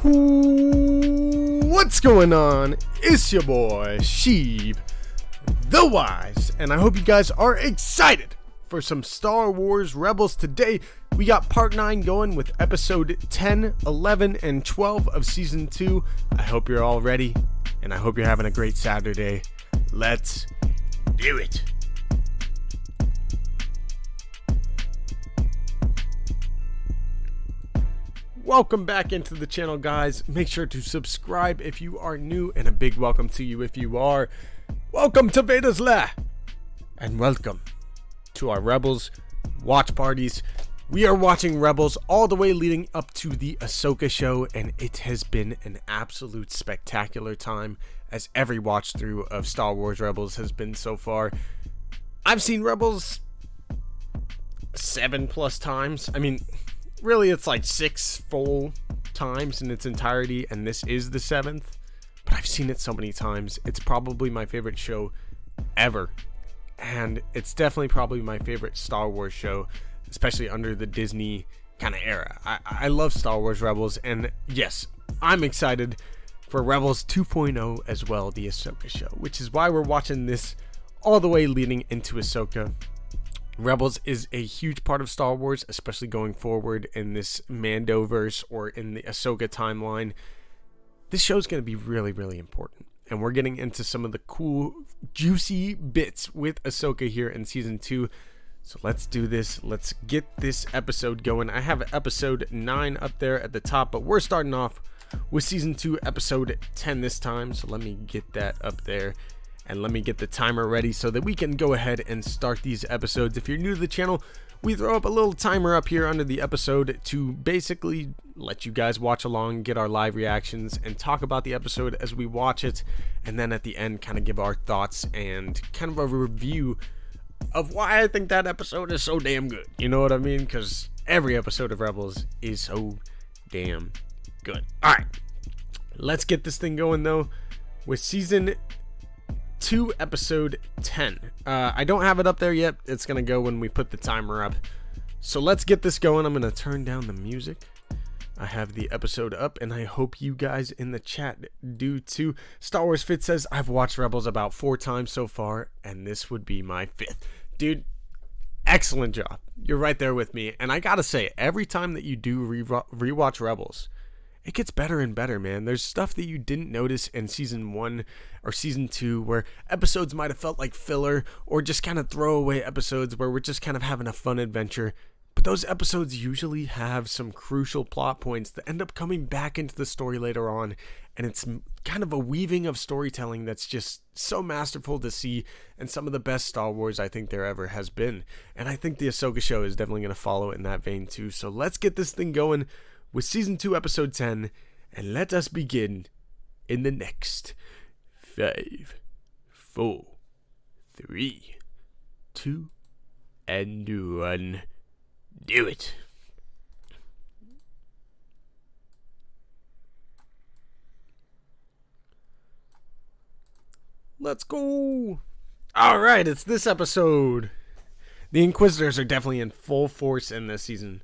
What's going on? It's your boy Sheiv, the Wise, and I hope you guys are excited for some Star Wars Rebels. Today we got part 9 going with episode 10, 11, and 12 of season 2. I hope you're all ready, and I hope you're having a great Saturday. Let's do it. Welcome back into the channel, guys. Make sure to subscribe if you are new, and a big welcome to you if you are. Welcome to Vader's Lair, and welcome to our Rebels watch parties. We are watching Rebels all the way leading up to the Ahsoka show, and it has been an absolute spectacular time, as every watch through of Star Wars Rebels has been so far. I've seen Rebels 7+ times. I mean, really, it's like 6 full times in its entirety, and this is the 7th. But I've seen it so many times. It's probably my favorite show ever. And it's definitely probably my favorite Star Wars show, especially under the Disney kind of era. I love Star Wars Rebels, and yes, I'm excited for Rebels 2.0 as well, the Ahsoka show, which is why we're watching this all the way leading into Ahsoka. Rebels is a huge part of Star Wars, especially going forward in this Mandoverse or in the Ahsoka timeline. This show is going to be really, really important. And we're getting into some of the cool, juicy bits with Ahsoka here in Season 2. So let's do this. Let's get this episode going. I have episode 9 up there at the top, but we're starting off with Season 2, episode 10 this time. So let me get that up there. And let me get the timer ready so that we can go ahead and start these episodes. If you're new to the channel, we throw up a little timer up here under the episode to basically let you guys watch along, get our live reactions, and talk about the episode as we watch it. And then at the end, kind of give our thoughts and kind of a review of why I think that episode is so damn good. You know what I mean? Because every episode of Rebels is so damn good. Alright, let's get this thing going though with Season 2 episode 10. I don't have it up there yet. It's gonna go when we put the timer up. So let's get this going. I'm gonna turn down the music. I have the episode up, and I hope you guys in the chat do too. Star Wars Fit says, I've watched Rebels about 4 times so far, and this would be my 5th. Dude, excellent job. You're right there with me. And I gotta say, every time that you do rewatch Rebels, it gets better and better, man. There's stuff that you didn't notice in season 1 or season 2 where episodes might have felt like filler or just kind of throwaway episodes where we're just kind of having a fun adventure. But those episodes usually have some crucial plot points that end up coming back into the story later on. And it's kind of a weaving of storytelling that's just so masterful to see, and some of the best Star Wars I think there ever has been. And I think the Ahsoka show is definitely going to follow in that vein too. So let's get this thing going with Season 2, Episode 10, and let us begin in the next 5, 4, 3, 2, and 1. Do it. Let's go. Alright, it's this episode. The Inquisitors are definitely in full force in this season.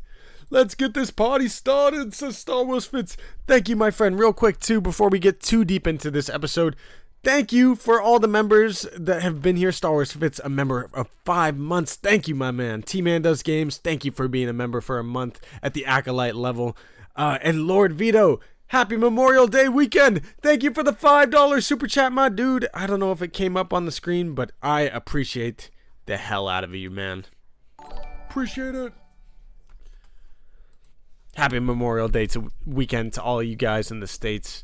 Let's get this party started, says Star Wars Fits. Thank you, my friend. Real quick, too, before we get too deep into this episode, thank you for all the members that have been here. Star Wars Fits, a member of 5 months. Thank you, my man. T-Man Does Games, thank you for being a member for a month at the Acolyte level. And Lord Vito, happy Memorial Day weekend. Thank you for the $5 super chat, my dude. I don't know if it came up on the screen, but I appreciate the hell out of you, man. Appreciate it. Happy Memorial Day weekend to all of you guys in the States.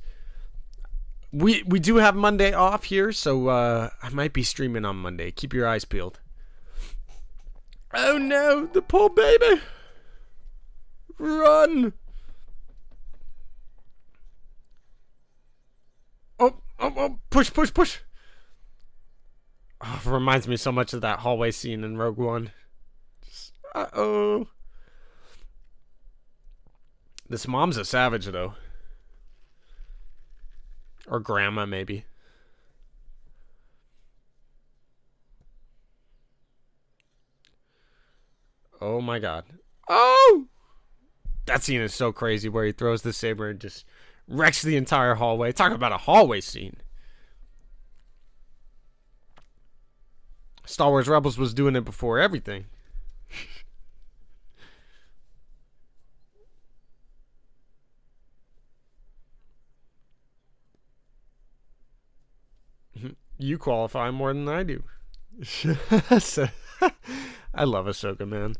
We do have Monday off here, so I might be streaming on Monday. Keep your eyes peeled. Oh no, the poor baby. Run. Oh, push. Oh, it reminds me so much of that hallway scene in Rogue One. Uh-oh. This mom's a savage, though. Or grandma, maybe. Oh my god. Oh! That scene is so crazy where he throws the saber and just Wrecks the entire hallway. Talk about a hallway scene. Star Wars Rebels was doing it before everything. You qualify more than I do. I love Ahsoka, man.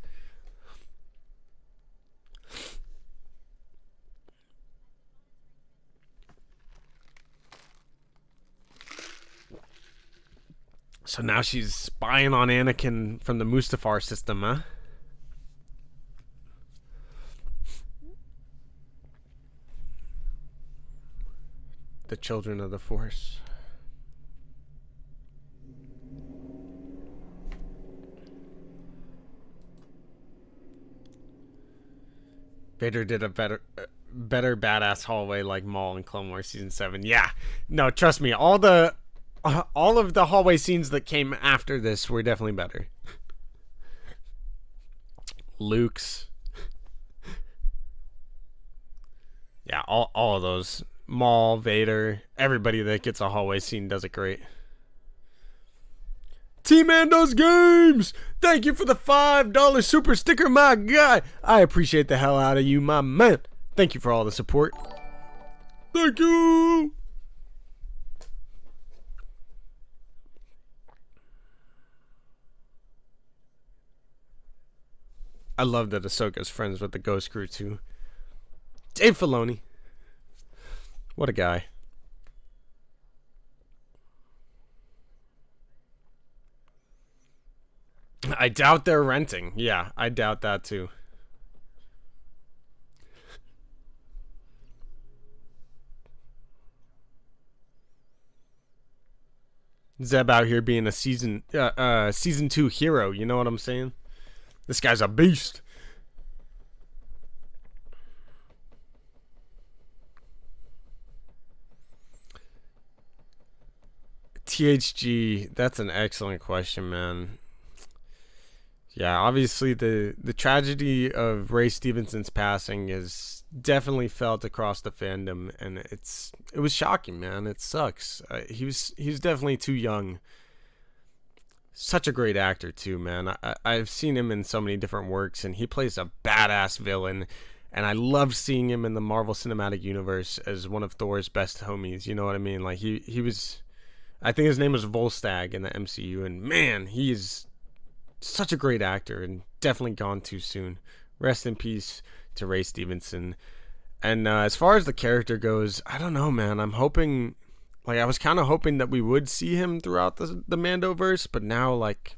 So now she's spying on Anakin from the Mustafar system, huh? The children of the Force. Vader did a better badass hallway like Maul in Clone Wars Season 7. Yeah. No, trust me, all of the hallway scenes that came after this were definitely better. Luke's. Yeah, all of those. Maul, Vader, everybody that gets a hallway scene does it great. Team Ando's Games! Thank you for the $5 super sticker, my guy! I appreciate the hell out of you, my man. Thank you for all the support. Thank you! I love that Ahsoka's friends with the Ghost Crew too. Dave Filoni. What a guy. I doubt they're renting. Yeah, I doubt that too. Zeb out here being a season 2 hero, you know what I'm saying? This guy's a beast. THG, that's an excellent question, man. Yeah, obviously the tragedy of Ray Stevenson's passing is definitely felt across the fandom, and it was shocking, man. It sucks. He was definitely too young. Such a great actor too, man. I've seen him in so many different works, and he plays a badass villain. And I love seeing him in the Marvel Cinematic Universe as one of Thor's best homies. You know what I mean? Like he was, I think his name was Volstagg in the MCU, and man, he is such a great actor and definitely gone too soon. Rest in peace to Ray Stevenson. And as far as the character goes, I don't know, man. I'm hoping, like, I was kind of hoping that we would see him throughout the Mandoverse, but now, like,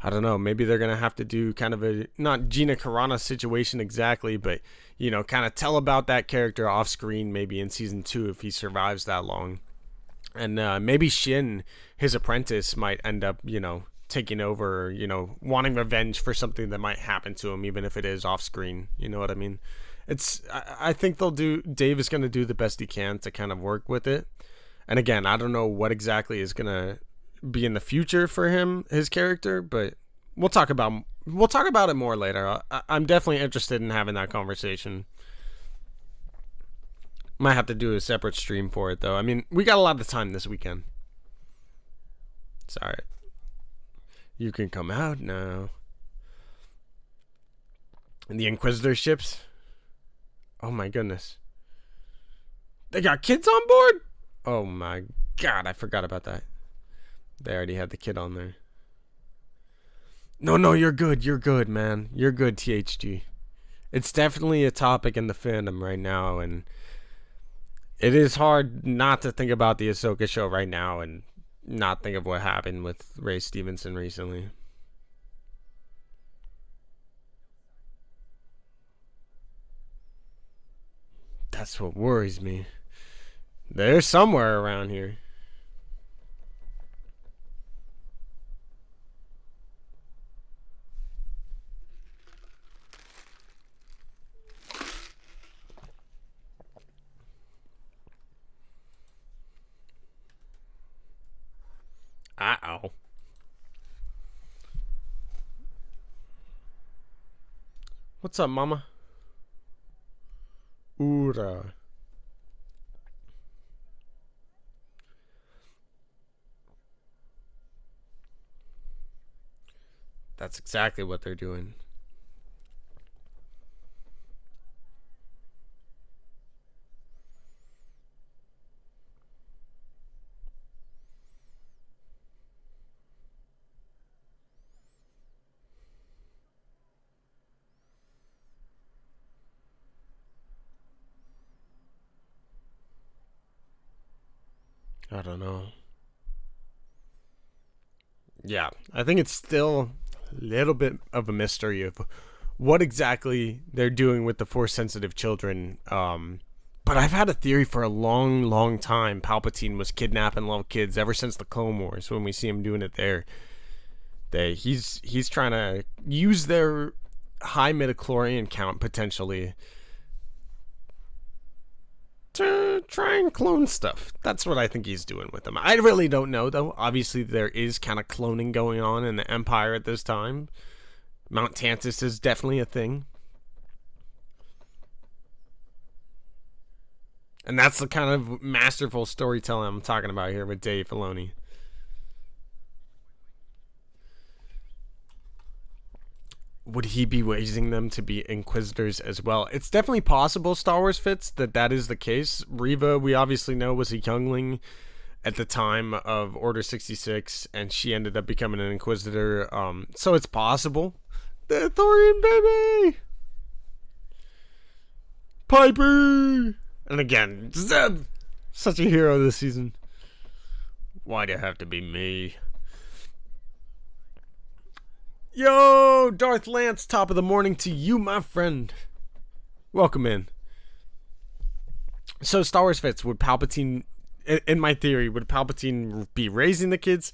I don't know. Maybe they're going to have to do kind of a, not Gina Carano situation exactly, but, you know, kind of tell about that character off screen maybe in season 2 if he survives that long. And maybe Shin, his apprentice, might end up, you know, taking over, you know, wanting revenge for something that might happen to him, even if it is off screen. You know what I mean? I think Dave is going to do the best he can to kind of work with it. And again, I don't know what exactly is going to be in the future for him, his character, but we'll talk about it more later. I'm definitely interested in having that conversation. Might have to do a separate stream for it though. I mean, we got a lot of time this weekend. Sorry. You can come out now. And the Inquisitor ships. Oh my goodness. They got kids on board? Oh my god, I forgot about that. They already had the kid on there. No, you're good. You're good, man. You're good, THG. It's definitely a topic in the fandom right now, and it is hard not to think about the Ahsoka show right now and not think of what happened with Ray Stevenson recently. That's what worries me. They're somewhere around here. Uh-oh. What's up, mama? Ura. That's exactly what they're doing. I don't know. Yeah, I think it's still a little bit of a mystery of what exactly they're doing with the force sensitive children. But I've had a theory for a long, long time. Palpatine was kidnapping little kids ever since the Clone Wars. When we see him doing it there, he's trying to use their high midichlorian count potentially to try and clone stuff. That's what I think he's doing with them. I really don't know, though. Obviously, there is kind of cloning going on in the Empire at this time. Mount Tantus is definitely a thing. And that's the kind of masterful storytelling I'm talking about here with Dave Filoni. Would he be raising them to be Inquisitors as well? It's definitely possible, Star Wars fits, that is the case. Reva, we obviously know, was a youngling at the time of Order 66, and she ended up becoming an Inquisitor. So it's possible. The Thorian baby! Piper! And again, Zeb! Such a hero this season. Why'd it have to be me? Yo, Darth Lance, top of the morning to you, my friend. Welcome in. So, Star Wars fits. Would Palpatine, in my theory, would Palpatine be raising the kids?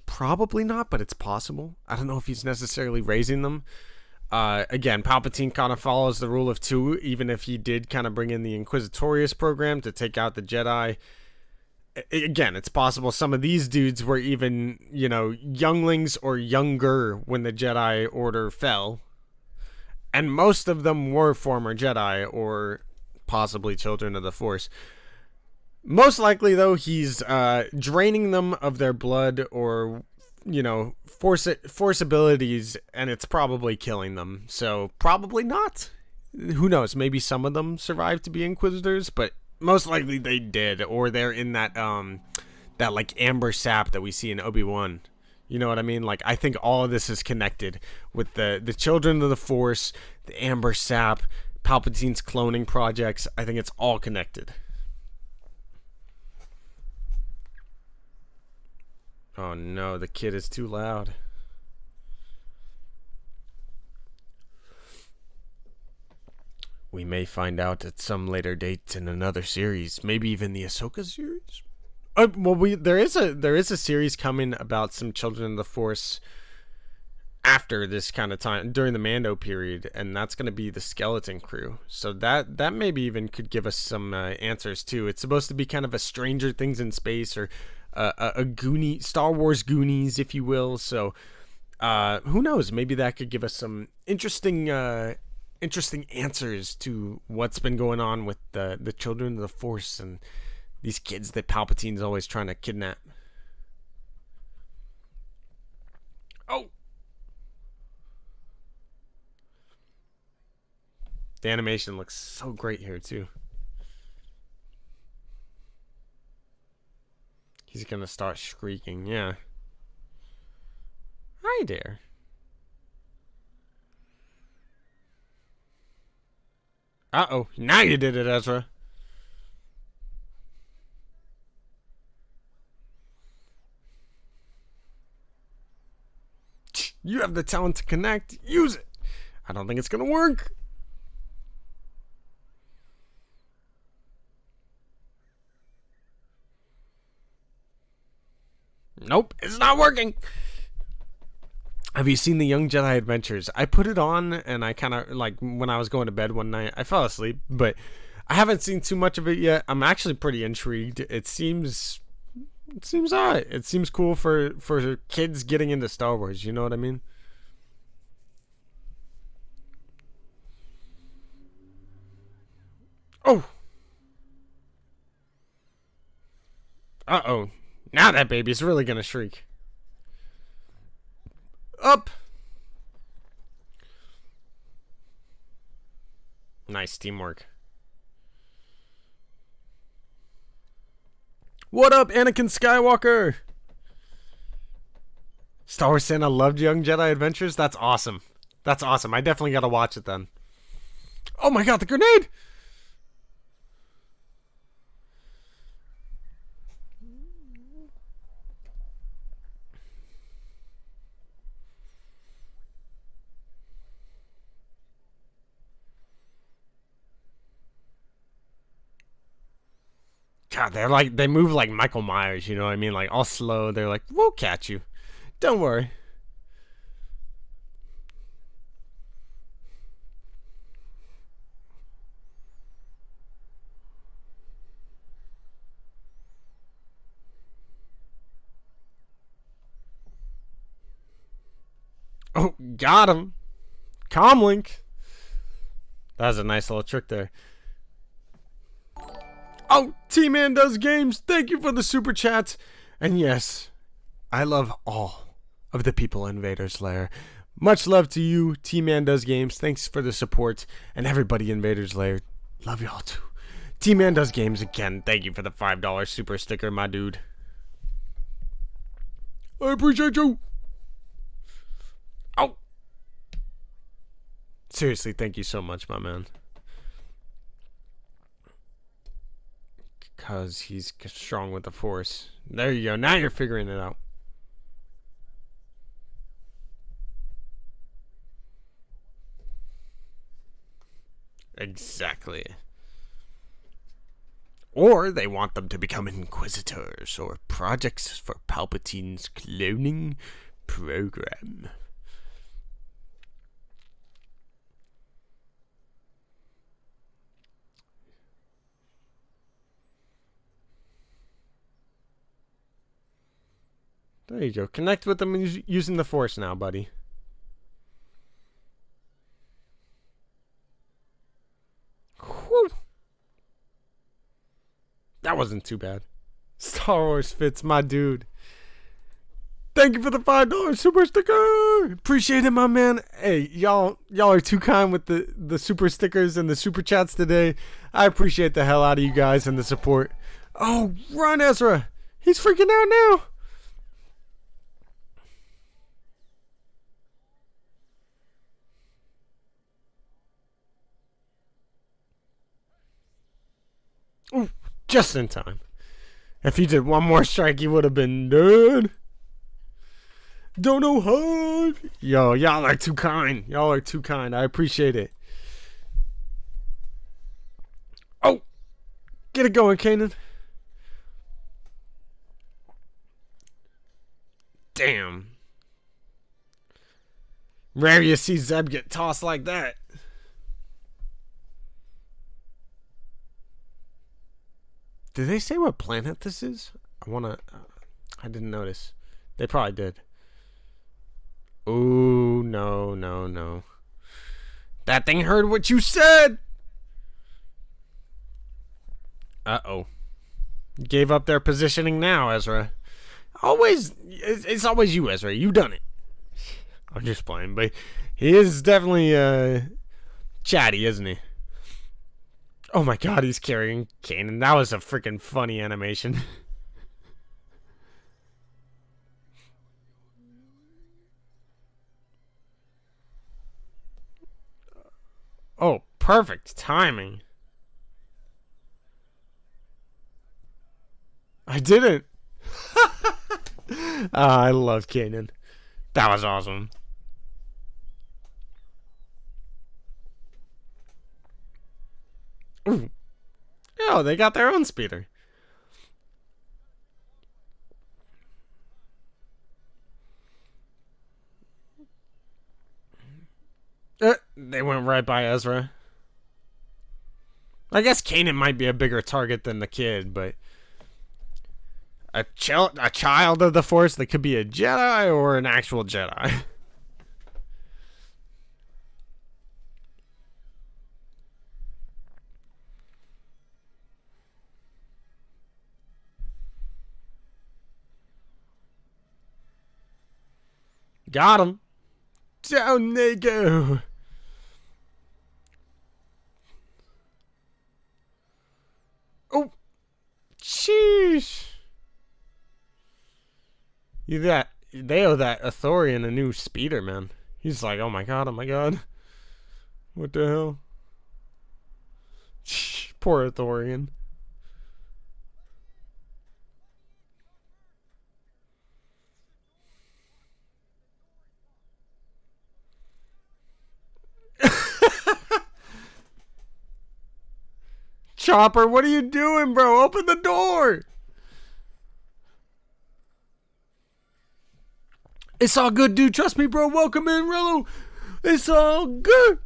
Probably not, but it's possible. I don't know if he's necessarily raising them. Again, Palpatine kind of follows the rule of two, even if he did kind of bring in the Inquisitorius program to take out the Jedi. Again, it's possible some of these dudes were even, younglings or younger when the Jedi Order fell. And most of them were former Jedi or possibly children of the Force. Most likely, though, he's draining them of their blood or, force abilities, and it's probably killing them. So, probably not. Who knows? Maybe some of them survived to be Inquisitors, but most likely they did, or they're in that like amber sap that we see in Obi-Wan. You know what I mean? Like, I think all of this is connected with the children of the Force, the amber sap, Palpatine's cloning projects. I think it's all connected. Oh no, the kid is too loud. We may find out at some later date in another series, maybe even the Ahsoka series. There is a series coming about some Children of the Force after this kind of time during the Mando period, and that's going to be the Skeleton Crew. So that maybe even could give us some answers too. It's supposed to be kind of a Stranger Things in space, or a Star Wars Goonies, if you will. So who knows? Maybe that could give us some interesting answers to what's been going on with the Children of the Force and these kids that Palpatine's always trying to kidnap. Oh! The animation looks so great here, too. He's gonna start shrieking, yeah. Hi there. Uh-oh, now you did it, Ezra. You have the talent to connect. Use it. I don't think it's gonna work. Nope, it's not working. Have you seen the Young Jedi Adventures? I put it on and I kind of, like, when I was going to bed one night, I fell asleep, but I haven't seen too much of it yet. I'm actually pretty intrigued. It seems alright. It seems cool for kids getting into Star Wars, you know what I mean? Oh! Uh-oh. Now that baby's really gonna shriek. Up! Nice teamwork. What up, Anakin Skywalker? Star Wars Santa loved Young Jedi Adventures? That's awesome. That's awesome. I definitely gotta watch it then. Oh my god, the grenade! God, they move like Michael Myers, you know what I mean? Like all slow. They're like, we'll catch you. Don't worry. Oh, got him. Comlink. That was a nice little trick there. Oh, T-Man Does Games, thank you for the super chats. And yes, I love all of the people in Vader's Lair. Much love to you, T-Man Does Games. Thanks for the support. And everybody in Vader's Lair, love y'all too. T-Man Does Games again, thank you for the $5 super sticker, my dude. I appreciate you. Oh. Seriously, thank you so much, my man. Because he's strong with the Force. There you go. Now you're figuring it out. Exactly. Or they want them to become Inquisitors or projects for Palpatine's cloning program. There you go. Connect with them using the Force now, buddy. Whew. That wasn't too bad. Star Wars fits, my dude. Thank you for the $5 super sticker. Appreciate it, my man. Hey, y'all are too kind with the super stickers and the super chats today. I appreciate the hell out of you guys and the support. Oh, run, Ezra. He's freaking out now. Ooh, just in time. If he did one more strike, he would have been dead. Don't know how. Yo, y'all are too kind. Y'all are too kind. I appreciate it. Oh, get it going, Kanan. Damn. Rare you see Zeb get tossed like that. Did they say what planet this is? I didn't notice. They probably did. Ooh, no. That thing heard what you said! Uh-oh. Gave up their positioning now, Ezra. It's always you, Ezra. You done it. I'm just playing, but he is definitely, chatty, isn't he? Oh my god, he's carrying Kanan. That was a freaking funny animation. Oh, perfect timing. I didn't. I love Kanan. That was awesome. Ooh. Oh, they got their own speeder. They went right by Ezra. I guess Kanan might be a bigger target than the kid, but a child of the Force that could be a Jedi or an actual Jedi. Got him. Down they go. They owe that Athorian a new speeder, man. He's like, oh my god, what the hell? Poor Athorian. Chopper, what are you doing, bro? Open the door. It's all good, dude. Trust me, bro. Welcome in, Rello. It's all good.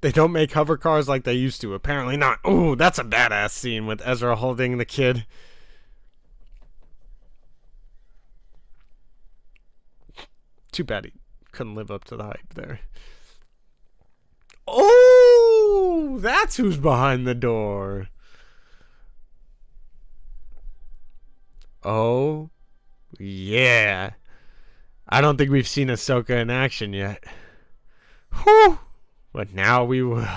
They don't make hover cars like they used to. Apparently not. Ooh, that's a badass scene with Ezra holding the kid. Too bad he couldn't live up to the hype there. Oh, that's who's behind the door. Oh, yeah. I don't think we've seen Ahsoka in action yet. Whew. But now we will.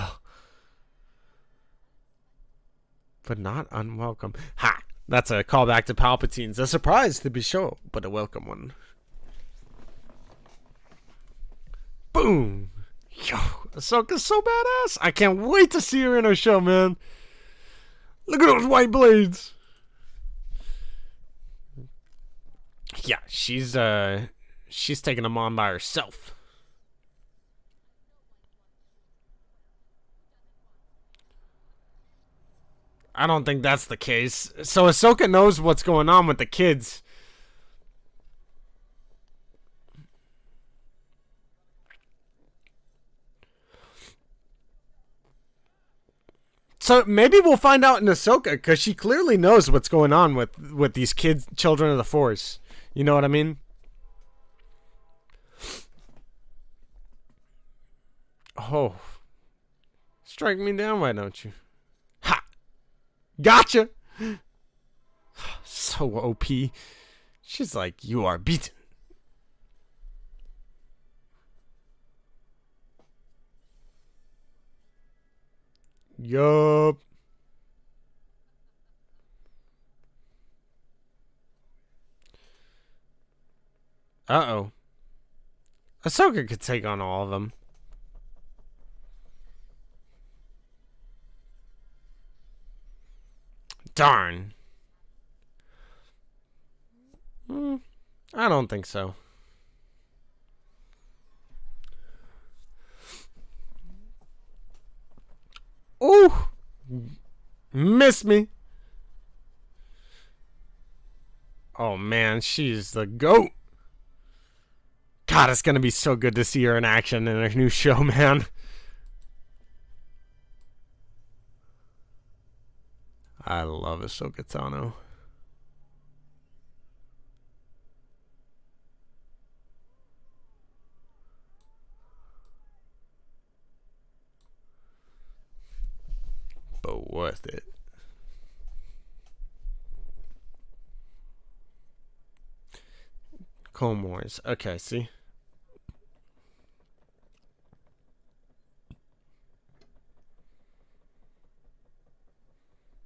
But not unwelcome. Ha! That's a callback to Palpatine's. A surprise to be sure, but a welcome one. Boom! Yo, Ahsoka's so badass. I can't wait to see her in her show, man. Look at those white blades. Yeah, she's taking them on by herself. I don't think that's the case. So Ahsoka knows what's going on with the kids. So maybe we'll find out in Ahsoka, because she clearly knows what's going on with these kids, children of the Force. You know what I mean? Oh. Strike me down, why don't you? Ha! Gotcha! So OP. She's like, you are beaten. Yup. Uh-oh. Ahsoka could take on all of them. Darn. I don't think so. Ooh! Miss me. Oh man, she's the GOAT. God, it's gonna be so good to see her in action in her new show, man. I love Ahsoka Tano. But worth it. Clone Wars. Okay, see?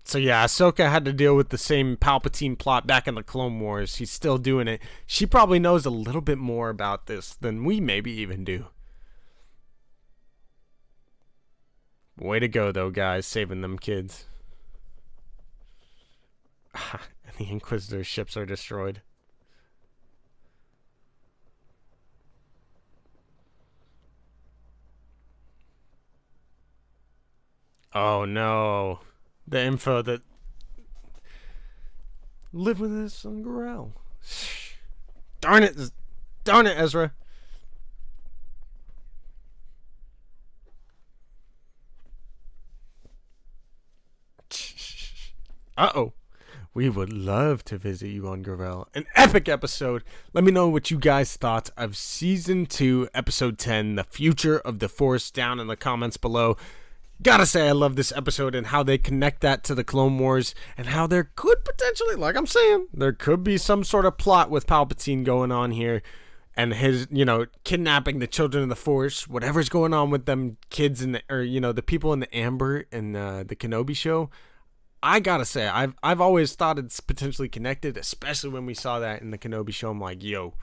So yeah, Ahsoka had to deal with the same Palpatine plot back in the Clone Wars. She's still doing it. She probably knows a little bit more about this than we maybe even do. Way to go, though, guys, saving them kids. And the Inquisitor's ships are destroyed. Oh, no. The info that... Live with us on Gorel. Darn it. Darn it, Ezra. Uh-oh. We would love to visit you on Gorel. An epic episode. Let me know what you guys thought of Season 2, Episode 10, The Future of the Force, down in the comments below. Gotta say, I love this episode and how they connect that to the Clone Wars and how there could potentially, like I'm saying, there could be some sort of plot with Palpatine going on here. and his, kidnapping the children of the Force, whatever's going on with them kids the people in the Amber and the Kenobi show. I gotta say, I've always thought it's potentially connected, especially when we saw that in the Kenobi show. I'm like, yo,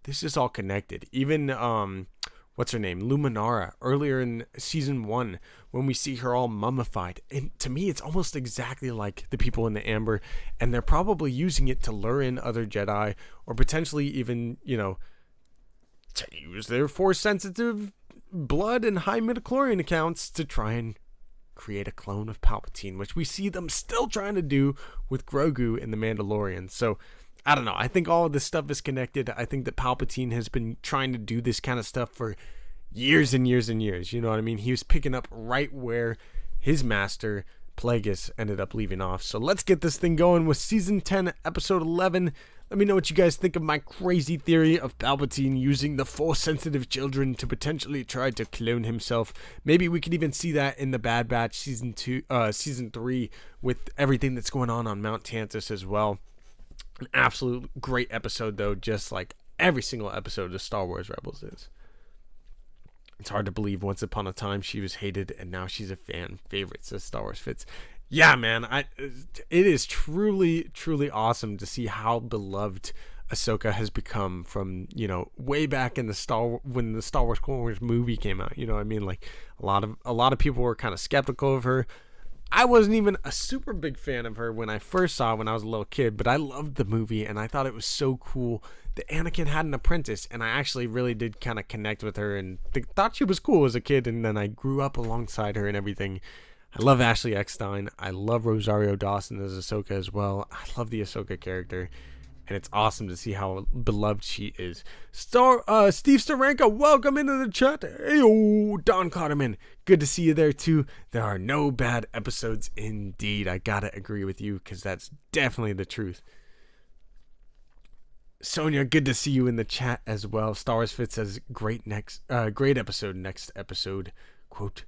this is all connected. Even what's her name, Luminara, earlier in season 1, when we see her all mummified, and to me it's almost exactly like the people in the Amber, and they're probably using it to lure in other Jedi, or potentially even to use their Force sensitive blood and high midichlorian accounts to try and create a clone of Palpatine, which we see them still trying to do with Grogu in The Mandalorian. So I don't know. I think all of this stuff is connected. I think that Palpatine has been trying to do this kind of stuff for years and years and years. You know what I mean? He was picking up right where his master, Plagueis, ended up leaving off. So let's get this thing going with Season 10, Episode 11. Let me know what you guys think of my crazy theory of Palpatine using the Force-sensitive children to potentially try to clone himself. Maybe we could even see that in the Bad Batch Season 3 with everything that's going on Mount Tantus as well. An absolute great episode, though, just like every single episode of Star Wars Rebels is. It's hard to believe once upon a time she was hated and now she's a fan favorite, says Star Wars Fits. Yeah, man, it is truly, truly awesome to see how beloved Ahsoka has become from, way back in when the Star Wars Clone Wars movie came out. You know what I mean? Like a lot of people were kind of skeptical of her. I wasn't even a super big fan of her when I first saw her when I was a little kid, but I loved the movie and I thought it was so cool that Anakin had an apprentice, and I actually really did kind of connect with her and thought she was cool as a kid, and then I grew up alongside her and everything. I love Ashley Eckstein. I love Rosario Dawson as Ahsoka as well. I love the Ahsoka character, and it's awesome to see how beloved she is. Steve Starenka, welcome into the chat. Heyo, Don Cotterman, good to see you there too. There are no bad episodes indeed. I gotta agree with you because that's definitely the truth. Sonia, good to see you in the chat as well. Star Wars Fit says great episode. Next episode, quote,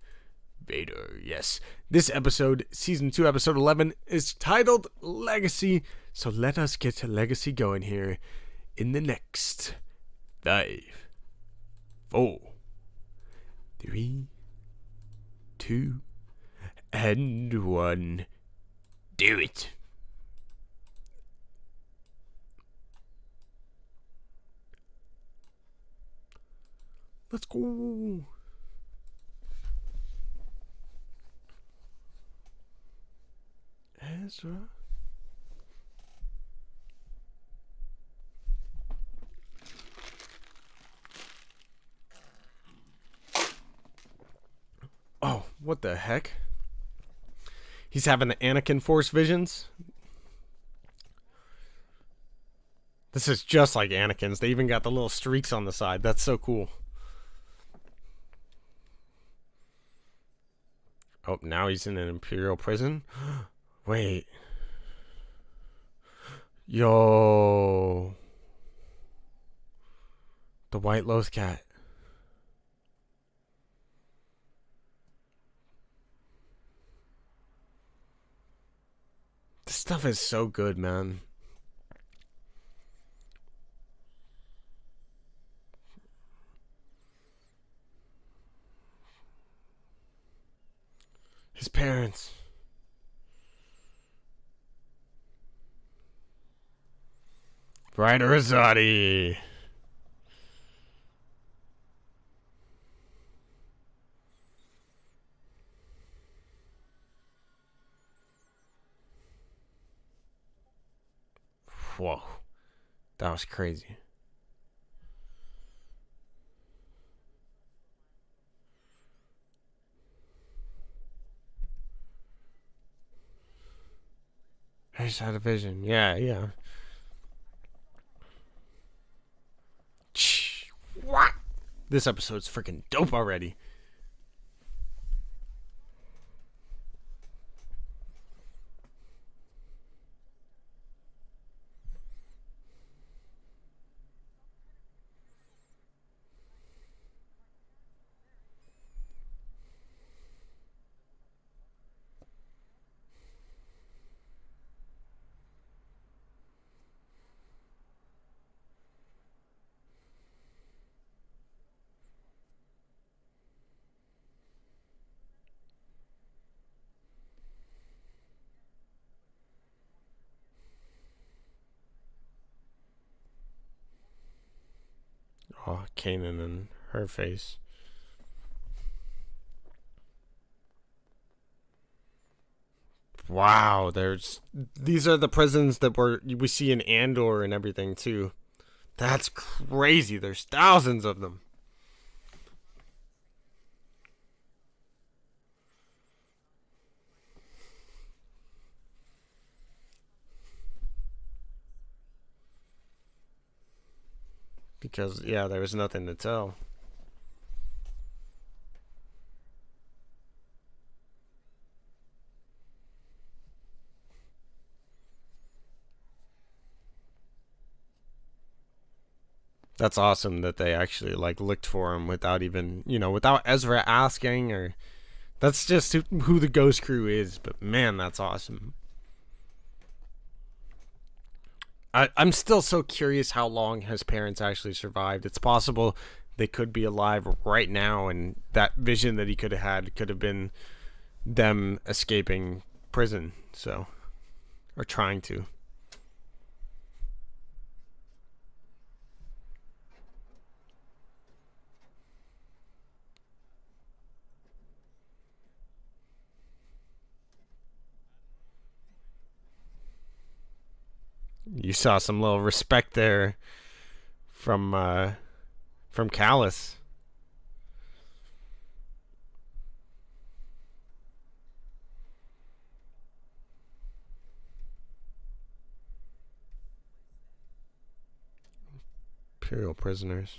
Vader. Yes, this episode, season 2, episode 11, is titled Legacy. So let us get Legacy going here in the next 5, 4, 3, 2, and 1. Do it. Let's go. Ezra. Oh, what the heck? He's having the Anakin Force visions. This is just like Anakin's. They even got the little streaks on the side. That's so cool. Oh, now he's in an Imperial prison? Wait. Yo. The White Loth Cat. This stuff is so good, man. His parents. Ryder Azadi. Whoa. That was crazy. I just had a vision. Yeah. What? This episode's freaking dope already. Oh, Kanan and her face. Wow, these are the prisons that we see in Andor and everything too. That's crazy. There's thousands of them. Because yeah, there was nothing to tell. That's awesome that they actually like looked for him without even, without Ezra asking, or that's just who the Ghost Crew is. But man, that's awesome. I'm still so curious how long his parents actually survived. It's possible they could be alive right now, and that vision that he could have had could have been them escaping prison. So, or trying to. You saw some little respect there from Callus. Imperial prisoners.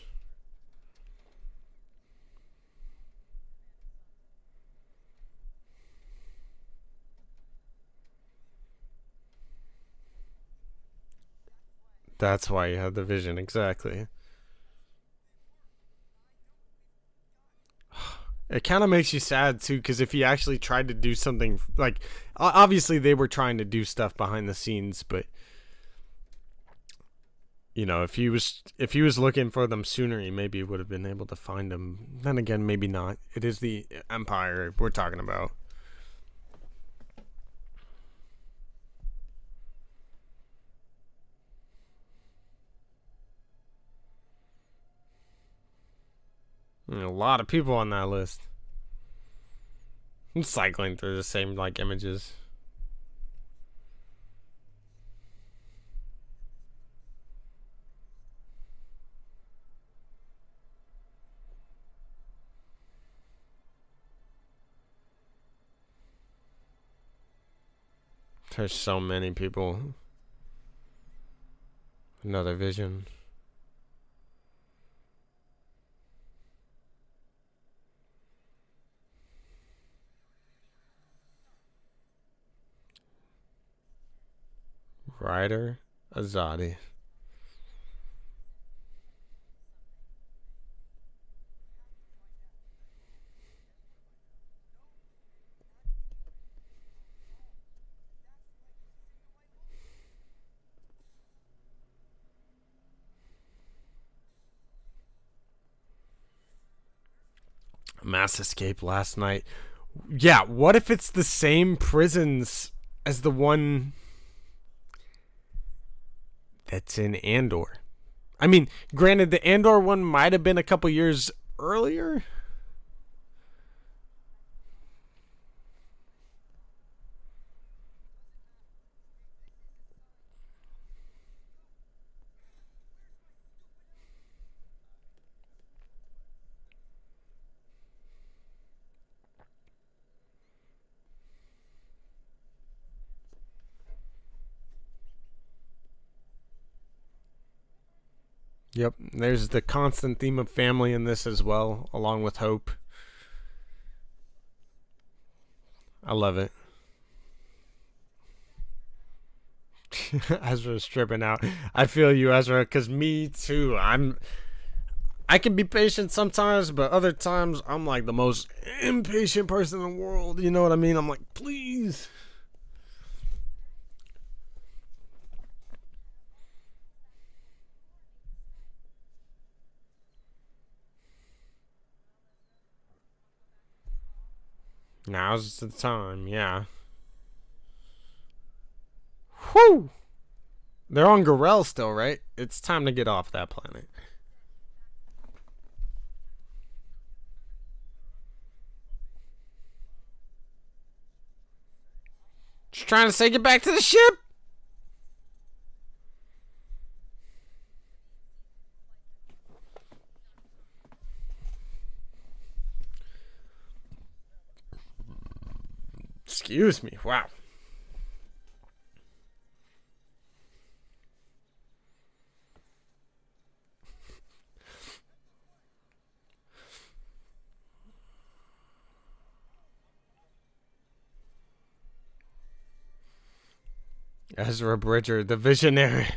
That's why you had the vision, exactly. It kind of makes you sad too, because if he actually tried to do something, like obviously they were trying to do stuff behind the scenes, but if he was looking for them sooner, he maybe would have been able to find them. Then again, maybe not. It is the Empire we're talking about. A lot of people on that list. I'm cycling through the same like images. There's so many people. Another vision. Ryder Azadi. Mass escape last night. Yeah, what if it's the same prisons as the one that's in Andor? I mean, granted, the Andor one might have been a couple years earlier. Yep, there's the constant theme of family in this as well, along with hope. I love it. Ezra's tripping out. I feel you, Ezra, because me too. I can be patient sometimes, but other times I'm like the most impatient person in the world. You know what I mean? I'm like, please. Now's the time, yeah. Whew! They're on Garel still, right? It's time to get off that planet. Just trying to say get back to the ship. Excuse me. Wow. Ezra Bridger, the visionary.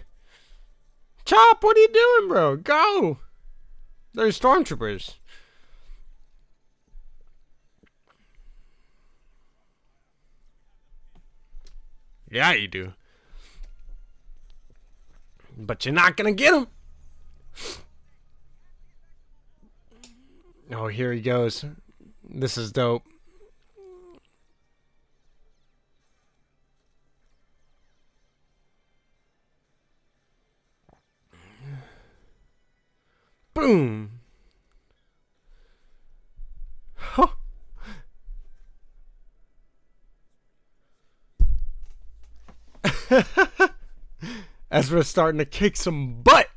Chop, what are you doing, bro? Go. They're stormtroopers. Yeah, you do. But you're not gonna get him. Oh, here he goes. This is dope. Boom. Huh. Ezra's starting to kick some butt.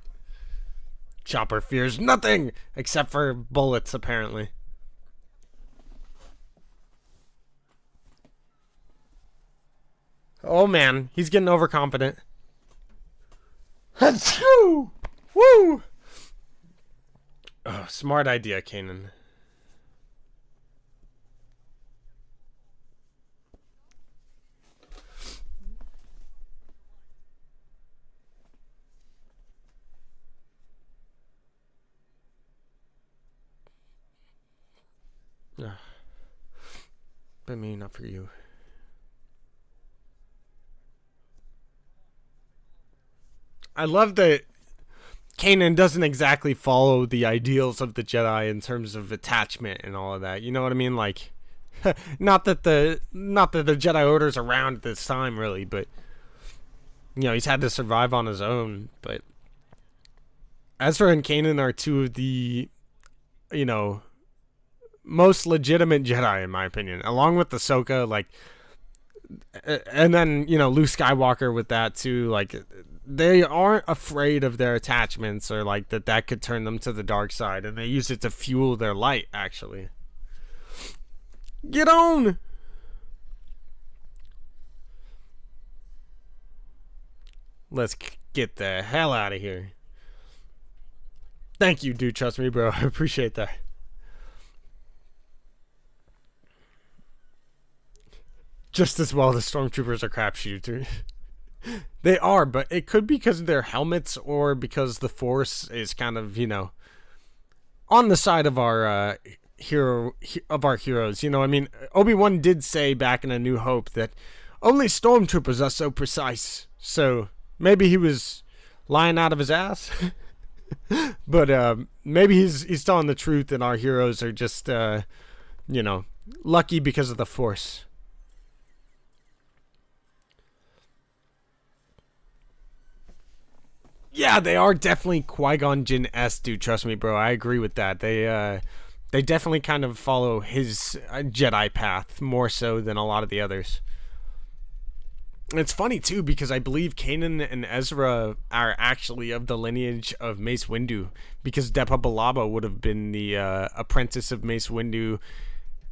Chopper fears nothing except for bullets, apparently. Oh man, he's getting overconfident. Achoo! Woo! Oh, smart idea, Kanan. But me, not for you. I love that Kanan doesn't exactly follow the ideals of the Jedi in terms of attachment and all of that. You know what I mean? Like, not that the Jedi Order's around at this time, really, but you know, he's had to survive on his own. But Ezra and Kanan are two of the, you know, most legitimate Jedi, in my opinion, along with Ahsoka, like, and then, you know, Luke Skywalker with that too. Like, they aren't afraid of their attachments, or like that could turn them to the dark side, and they use it to fuel their light, actually. Get on! Let's get the hell out of here. Thank you, dude. Trust me, bro. I appreciate that. Just as well, the stormtroopers are crapshooters. They are, but it could be because of their helmets, or because the Force is kind of, you know, on the side of our heroes. You know, I mean, Obi-Wan did say back in A New Hope that only stormtroopers are so precise. So maybe he was lying out of his ass. But maybe he's telling the truth, and our heroes are just, you know, lucky because of the Force. Yeah, they are definitely Qui-Gon Jinn-esque, dude. Trust me, bro. I agree with that. They definitely kind of follow his Jedi path more so than a lot of the others. It's funny too, because I believe Kanan and Ezra are actually of the lineage of Mace Windu, because Depa Billaba would have been the apprentice of Mace Windu,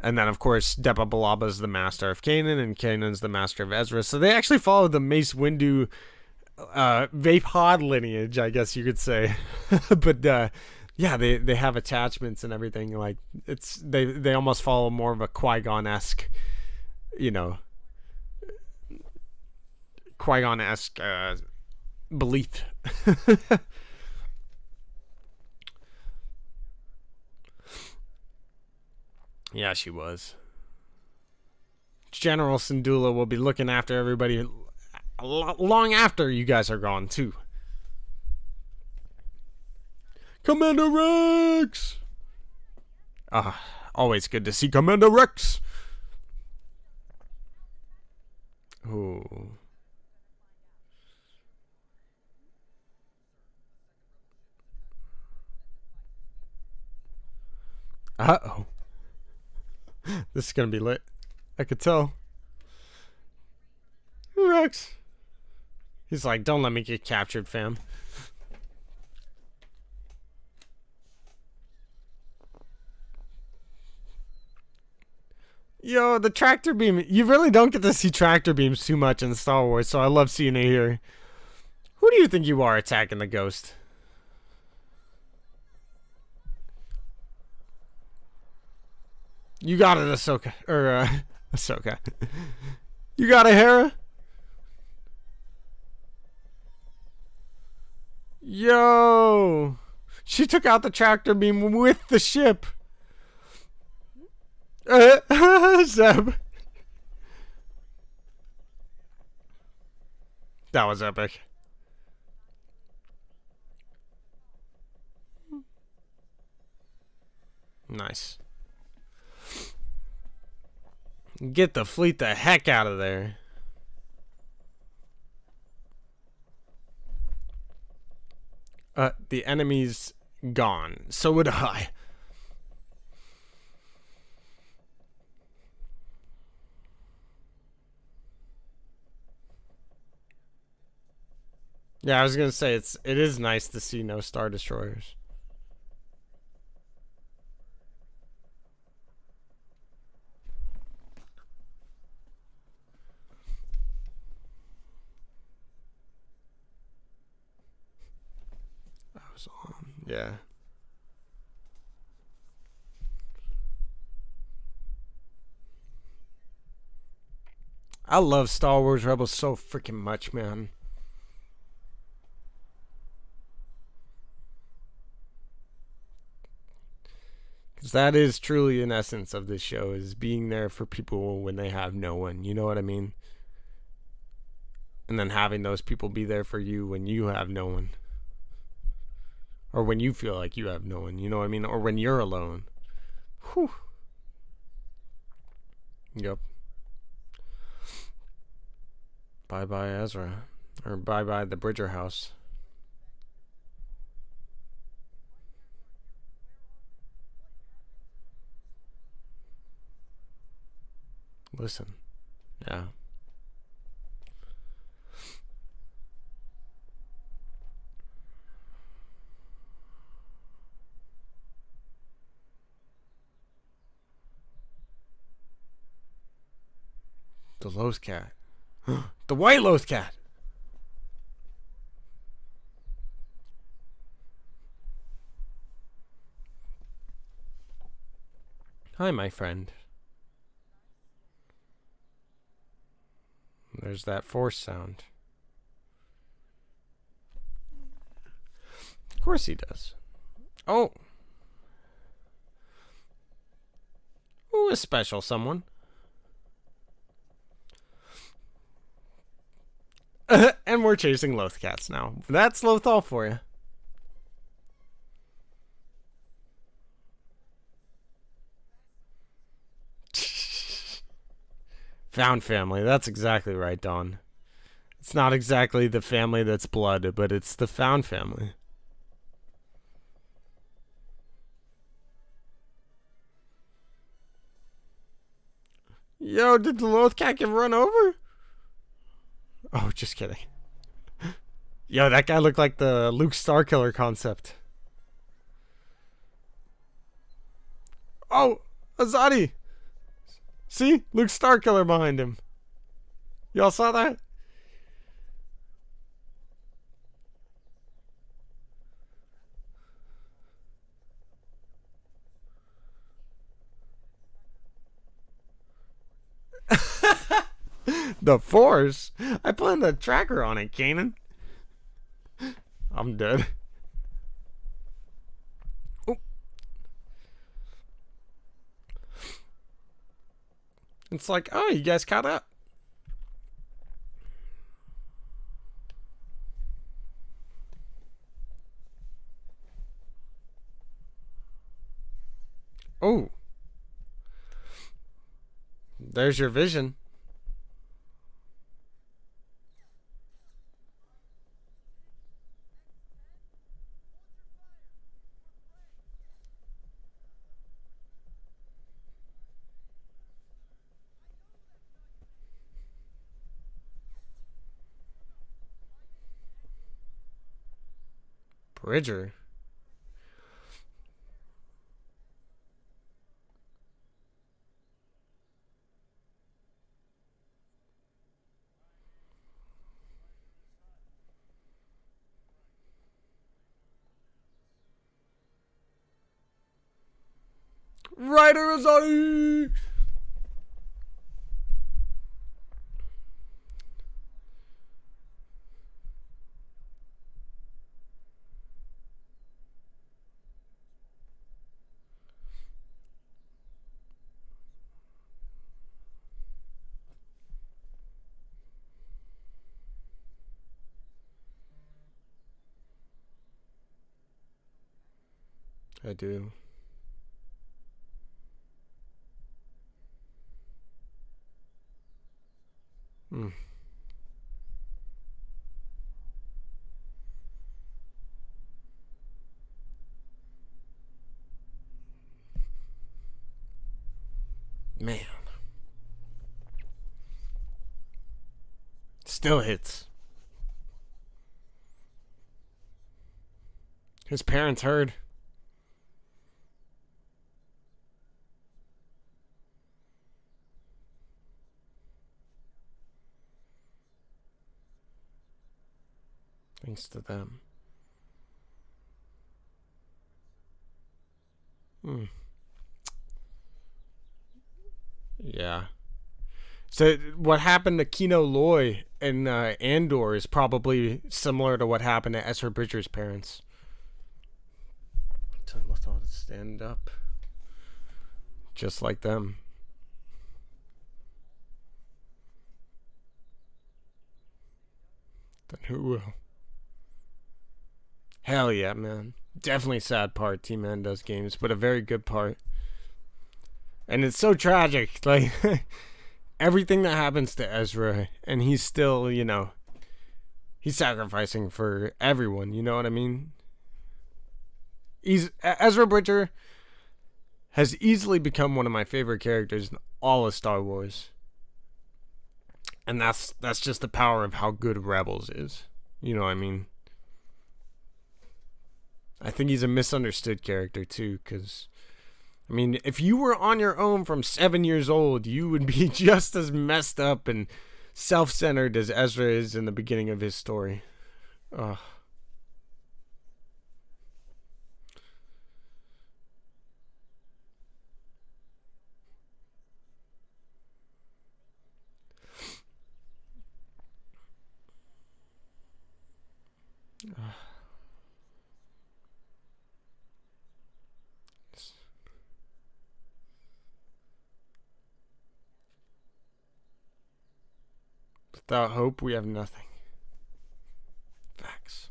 and then of course Depa Billaba is the master of Kanan, and Kanan's the master of Ezra. So they actually follow the Mace Windu Vapod lineage, I guess you could say. But yeah, they have attachments and everything. Like, it's they almost follow more of a Qui-Gon-esque, you know, Qui-Gon-esque belief. Yeah, she was. General Syndulla will be looking after everybody long after you guys are gone too. Commander Rex! Always good to see Commander Rex. Ooh. Uh-oh. This is gonna be lit. I could tell. Rex. He's like, don't let me get captured, fam. Yo, the tractor beam. You really don't get to see tractor beams too much in Star Wars, so I love seeing it here. Who do you think you are attacking the ghost? You got it, Ahsoka. Or, Ahsoka. You got it, Hera? Yo! She took out the tractor beam with the ship. Zeb. That was epic. Nice. Get the fleet the heck out of there. The enemy's gone. So would I. Yeah, I was gonna say it is nice to see no Star Destroyers. I was on, yeah. I love Star Wars Rebels so freaking much, man. Because that is truly an essence of this show, is being there for people when they have no one. You know what I mean? And then having those people be there for you when you have no one. Or when you feel like you have no one. You know what I mean? Or when you're alone. Whew. Yep. Bye-bye Ezra. Or bye-bye the Bridger house. Listen. Yeah. The Loth Cat. The White Loth Cat. Hi, my friend. There's that force sound. Of course he does. Oh. Ooh, a special someone. And we're chasing Loth Cats now. That's Lothal for you. Found family. That's exactly right, Dawn. It's not exactly the family that's blood, but it's the found family. Yo, did the Loth Cat get run over? Oh, just kidding. Yo, that guy looked like the Luke Starkiller concept. Oh, Azadi! See? Luke Starkiller behind him. Y'all saw that? The Force? I put the tracker on it, Kanan. I'm dead. Oh. It's like, oh, you guys caught up. Oh. There's your vision. Bridger. Ryder Azadi! I do. Hmm. Man. Still hits. His parents heard. Thanks to them. Yeah. So what happened to Kino Loy and Andor is probably similar to what happened to Ezra Bridger's parents. Let's all stand up. Just like them. Then who will? Hell yeah, man. Definitely sad part, T-Man does games, but a very good part. And it's so tragic. Like, everything that happens to Ezra, and he's still, you know, he's sacrificing for everyone, you know what I mean? Ezra Bridger has easily become one of my favorite characters in all of Star Wars. And that's just the power of how good Rebels is. You know what I mean? I think he's a misunderstood character too, because I mean, if you were on your own from 7 years old, you would be just as messed up and self-centered as Ezra is in the beginning of his story. Ugh. Without hope, we have nothing. Facts.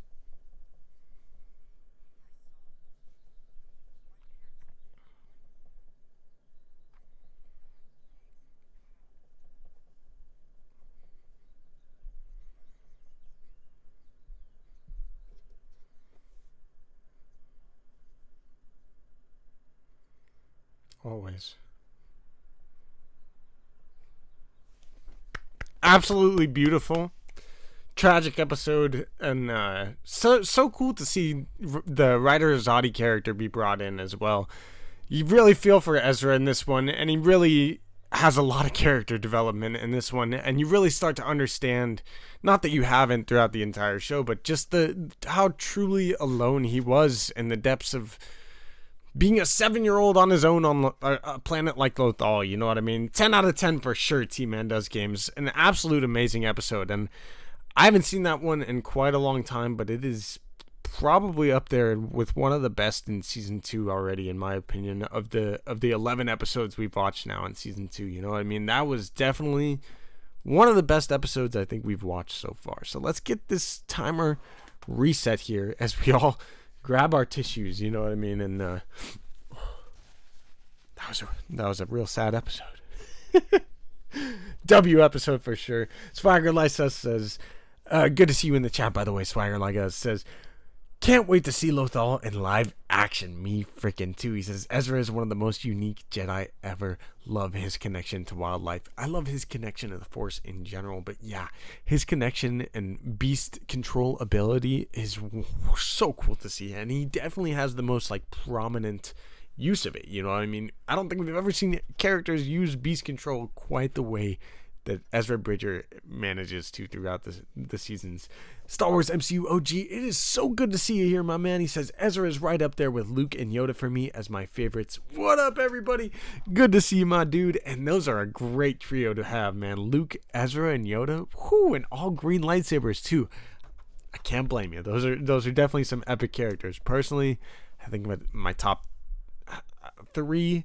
Always. Absolutely beautiful, tragic episode, and so cool to see the Ryder Azadi character be brought in as well. You really feel for Ezra in this one, and he really has a lot of character development in this one, and you really start to understand, not that you haven't throughout the entire show, but just how truly alone he was in the depths of being a 7-year-old on his own on a planet like Lothal, you know what I mean? 10 out of 10 for sure, T-Man Does Games. An absolute amazing episode, and I haven't seen that one in quite a long time, but it is probably up there with one of the best in Season 2 already, in my opinion, of the 11 episodes we've watched now in Season 2, you know what I mean? That was definitely one of the best episodes I think we've watched so far. So let's get this timer reset here as we all grab our tissues, you know what I mean? And that was a real sad episode. W episode for sure. Swagger Lysa says, good to see you in the chat, by the way. Swagger Lysa says, Can't wait to see Lothal in live action. Me freaking too. He says Ezra is one of the most unique Jedi ever. Love his connection to wildlife. I love his connection to the Force in general, but yeah, his connection and beast control ability is so cool to see, and he definitely has the most like prominent use of it. You know what I mean? I don't think we've ever seen characters use beast control quite the way that Ezra Bridger manages to throughout the seasons. Star Wars MCU OG, it is so good to see you here, my man. He says, Ezra is right up there with Luke and Yoda for me as my favorites. What up, everybody? Good to see you, my dude. And those are a great trio to have, man. Luke, Ezra, and Yoda. Whew, and all green lightsabers, too. I can't blame you. Those are definitely some epic characters. Personally, I think my top 3...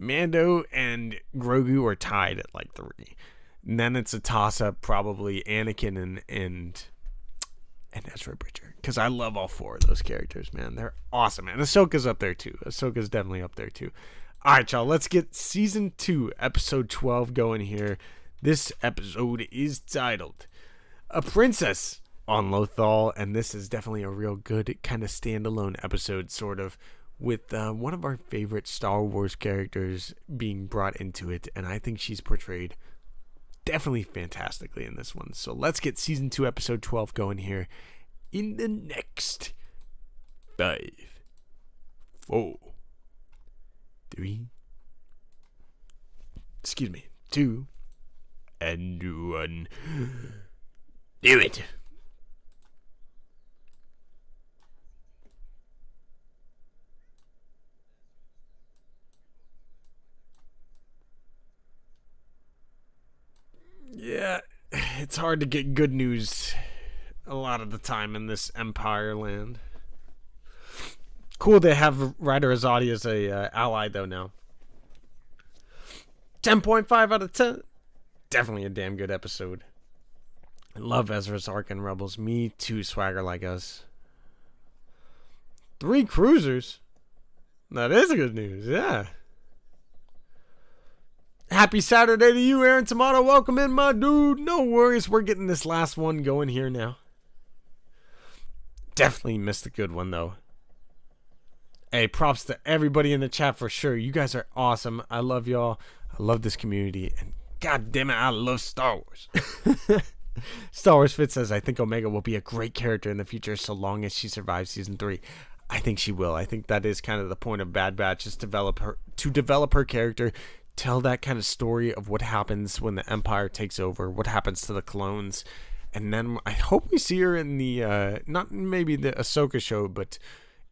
Mando and Grogu are tied at like 3. And then it's a toss-up, probably Anakin and Ezra Bridger. Because I love all 4 of those characters, man. They're awesome, man. Ahsoka's up there, too. Ahsoka's definitely up there, too. All right, y'all. Let's get Season 2, Episode 12 going here. This episode is titled A Princess on Lothal. And this is definitely a real good kind of standalone episode, sort of, with one of our favorite Star Wars characters being brought into it, and I think she's portrayed definitely fantastically in this one. So let's get Season 2, Episode 12 going here in the next 5, 4, 3, 2, and 1. Do it! Yeah, it's hard to get good news a lot of the time in this Empire land. Cool to have Ryder Azadi as a ally, though, now. 10.5 out of 10. Definitely a damn good episode. I love Ezra's arc in Rebels. Me too, swagger like us. 3 cruisers? That is good news, yeah. Happy Saturday to you, Aaron Tomato. Welcome in, my dude. No worries. We're getting this last one going here now. Definitely missed a good one, though. Hey, props to everybody in the chat for sure. You guys are awesome. I love y'all. I love this community. And god damn it, I love Star Wars. Star Wars Fit says, I think Omega will be a great character in the future so long as she survives Season 3. I think she will. I think that is kind of the point of Bad Batch, is to develop her character, tell that kind of story of what happens when the Empire takes over, what happens to the clones, and then I hope we see her in the not maybe the Ahsoka show, but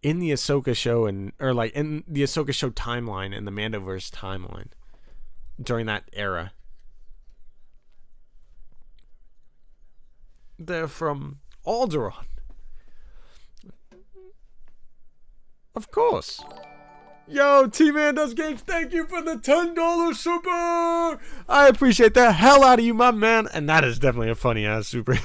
in the Ahsoka show, or like in the Ahsoka show timeline and the Mandoverse timeline during that era. They're from Alderaan, of course. Yo, T-Man Does Games, thank you for the $10 super. I appreciate the hell out of you, my man. And that is definitely a funny-ass super.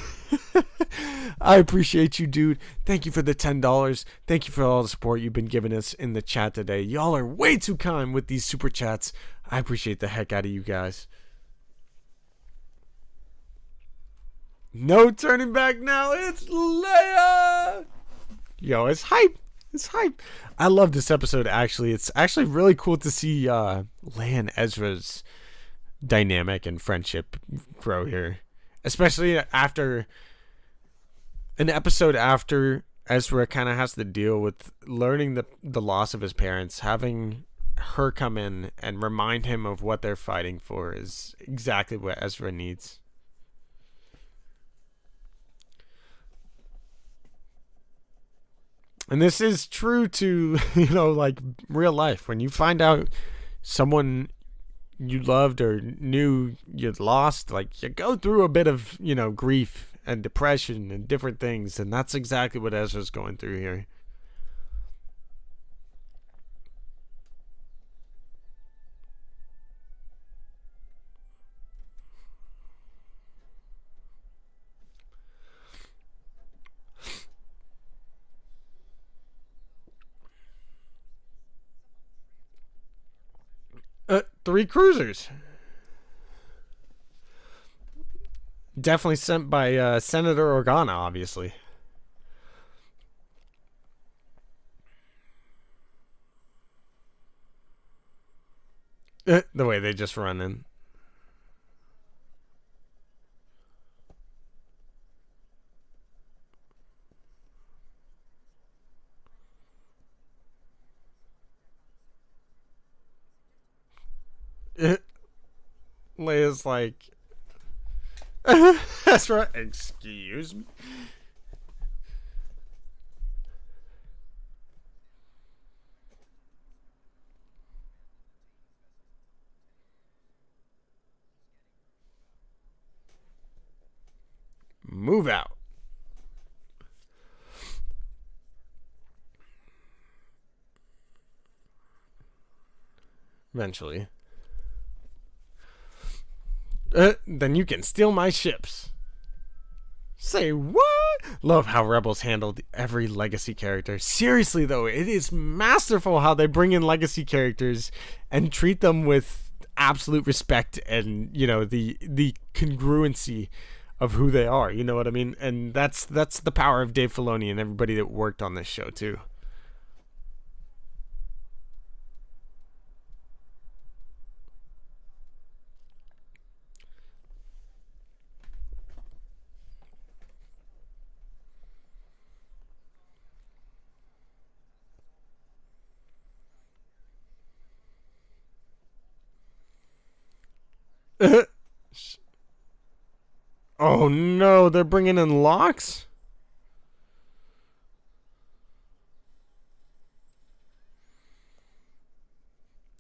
I appreciate you, dude. Thank you for the $10. Thank you for all the support you've been giving us in the chat today. Y'all are way too kind with these super chats. I appreciate the heck out of you guys. No turning back now. It's Leia. Yo, it's hype. It's hype. I love this episode, actually. It's actually really cool to see Leia and Ezra's dynamic and friendship grow here. Especially after an episode after Ezra kind of has to deal with learning the loss of his parents. Having her come in and remind him of what they're fighting for is exactly what Ezra needs. And this is true to, like real life. When you find out someone you loved or knew you'd lost, like you go through a bit of, grief and depression and different things. And that's exactly what Ezra's going through here. Three cruisers. Definitely sent by Senator Organa, obviously. The way they just run in. Leia's like, that's right. Excuse me. Move out. Eventually. Then you can steal my ships. Say what? Love how Rebels handled every legacy character. Seriously though, it is masterful how they bring in legacy characters and treat them with absolute respect and, you know, the congruency of who they are. You know what I mean? And that's the power of Dave Filoni and everybody that worked on this show too. Oh no, they're bringing in Locks?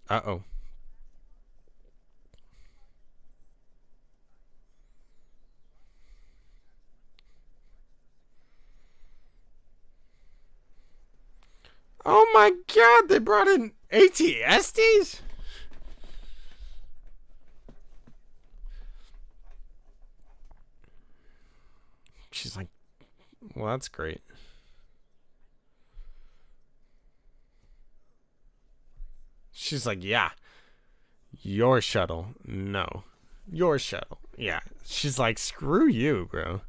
Uh-oh. Oh my god, they brought in ATSTs? She's like, well, that's great. She's like, yeah. Your shuttle. No. Your shuttle. Yeah. She's like, screw you, bro.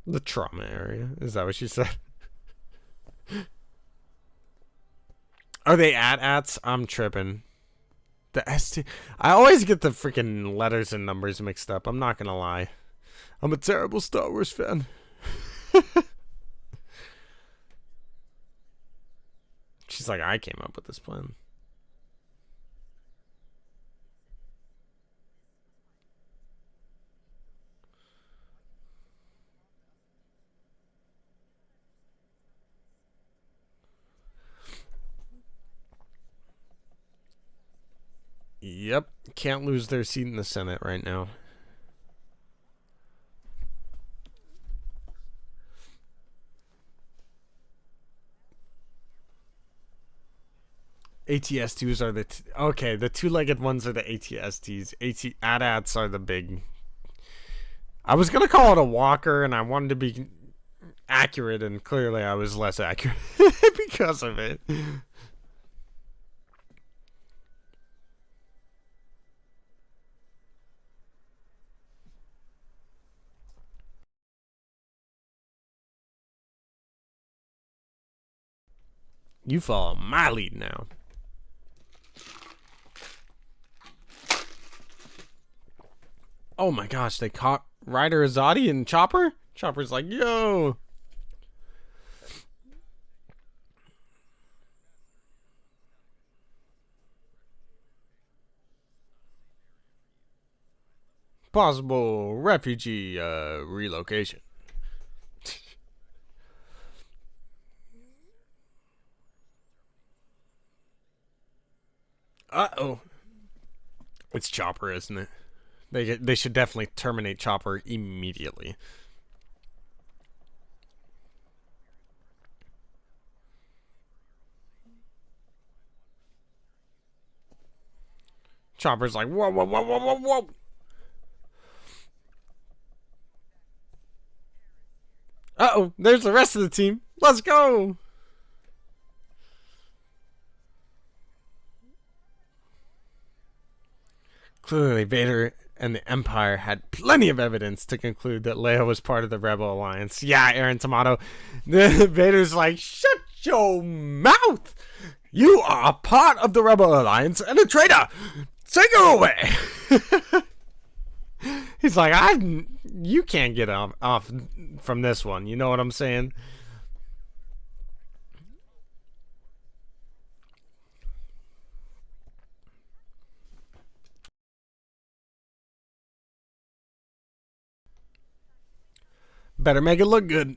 The trauma area. Is that what she said? Are they AT-ATs? I'm tripping. The ST. I always get the freaking letters and numbers mixed up. I'm not gonna lie. I'm a terrible Star Wars fan. She's like, I came up with this plan. Yep. Can't lose their seat in the Senate right now. ATSTs are the okay. The two-legged ones are the ATSTs. AT-ATs are the big. I was gonna call it a walker, and I wanted to be accurate, and clearly I was less accurate because of it. You follow my lead now. Oh my gosh, they caught Ryder Azadi and Chopper? Chopper's like, yo. Possible refugee relocation. Uh-oh. It's Chopper, isn't it? They should definitely terminate Chopper immediately. Chopper's like, whoa, whoa, whoa, whoa, whoa, whoa. Uh-oh, there's the rest of the team. Let's go. Clearly, Vader and the Empire had plenty of evidence to conclude that Leia was part of the Rebel Alliance. Yeah, Aaron Tomato. Vader's like, shut your mouth! You are a part of the Rebel Alliance and a traitor! Take her away! He's like, you can't get off from this one. You know what I'm saying? Better make it look good.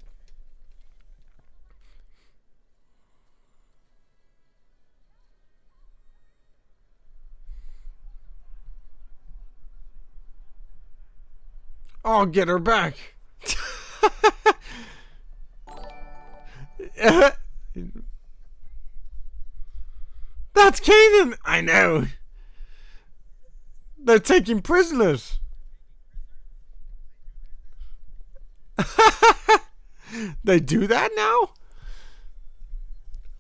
I'll get her back. That's Kanan. I know. They're taking prisoners. They do that now?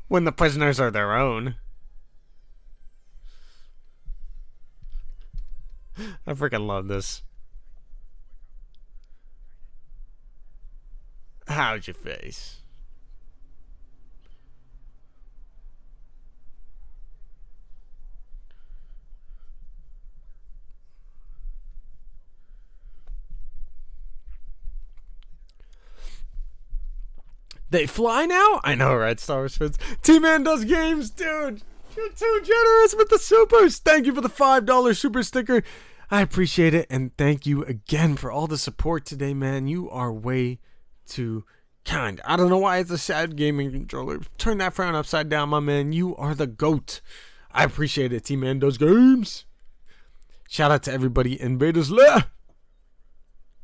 When the prisoners are their own. I freaking love this. How's your face? They fly now? I know, right? Star Wars fans. T-Man does games, dude. You're too generous with the supers. Thank you for the $5 super sticker. I appreciate it. And thank you again for all the support today, man. You are way too kind. I don't know why it's a sad gaming controller. Turn that frown upside down, my man. You are the GOAT. I appreciate it. T-Man does games. Shout out to everybody in Vader's lair.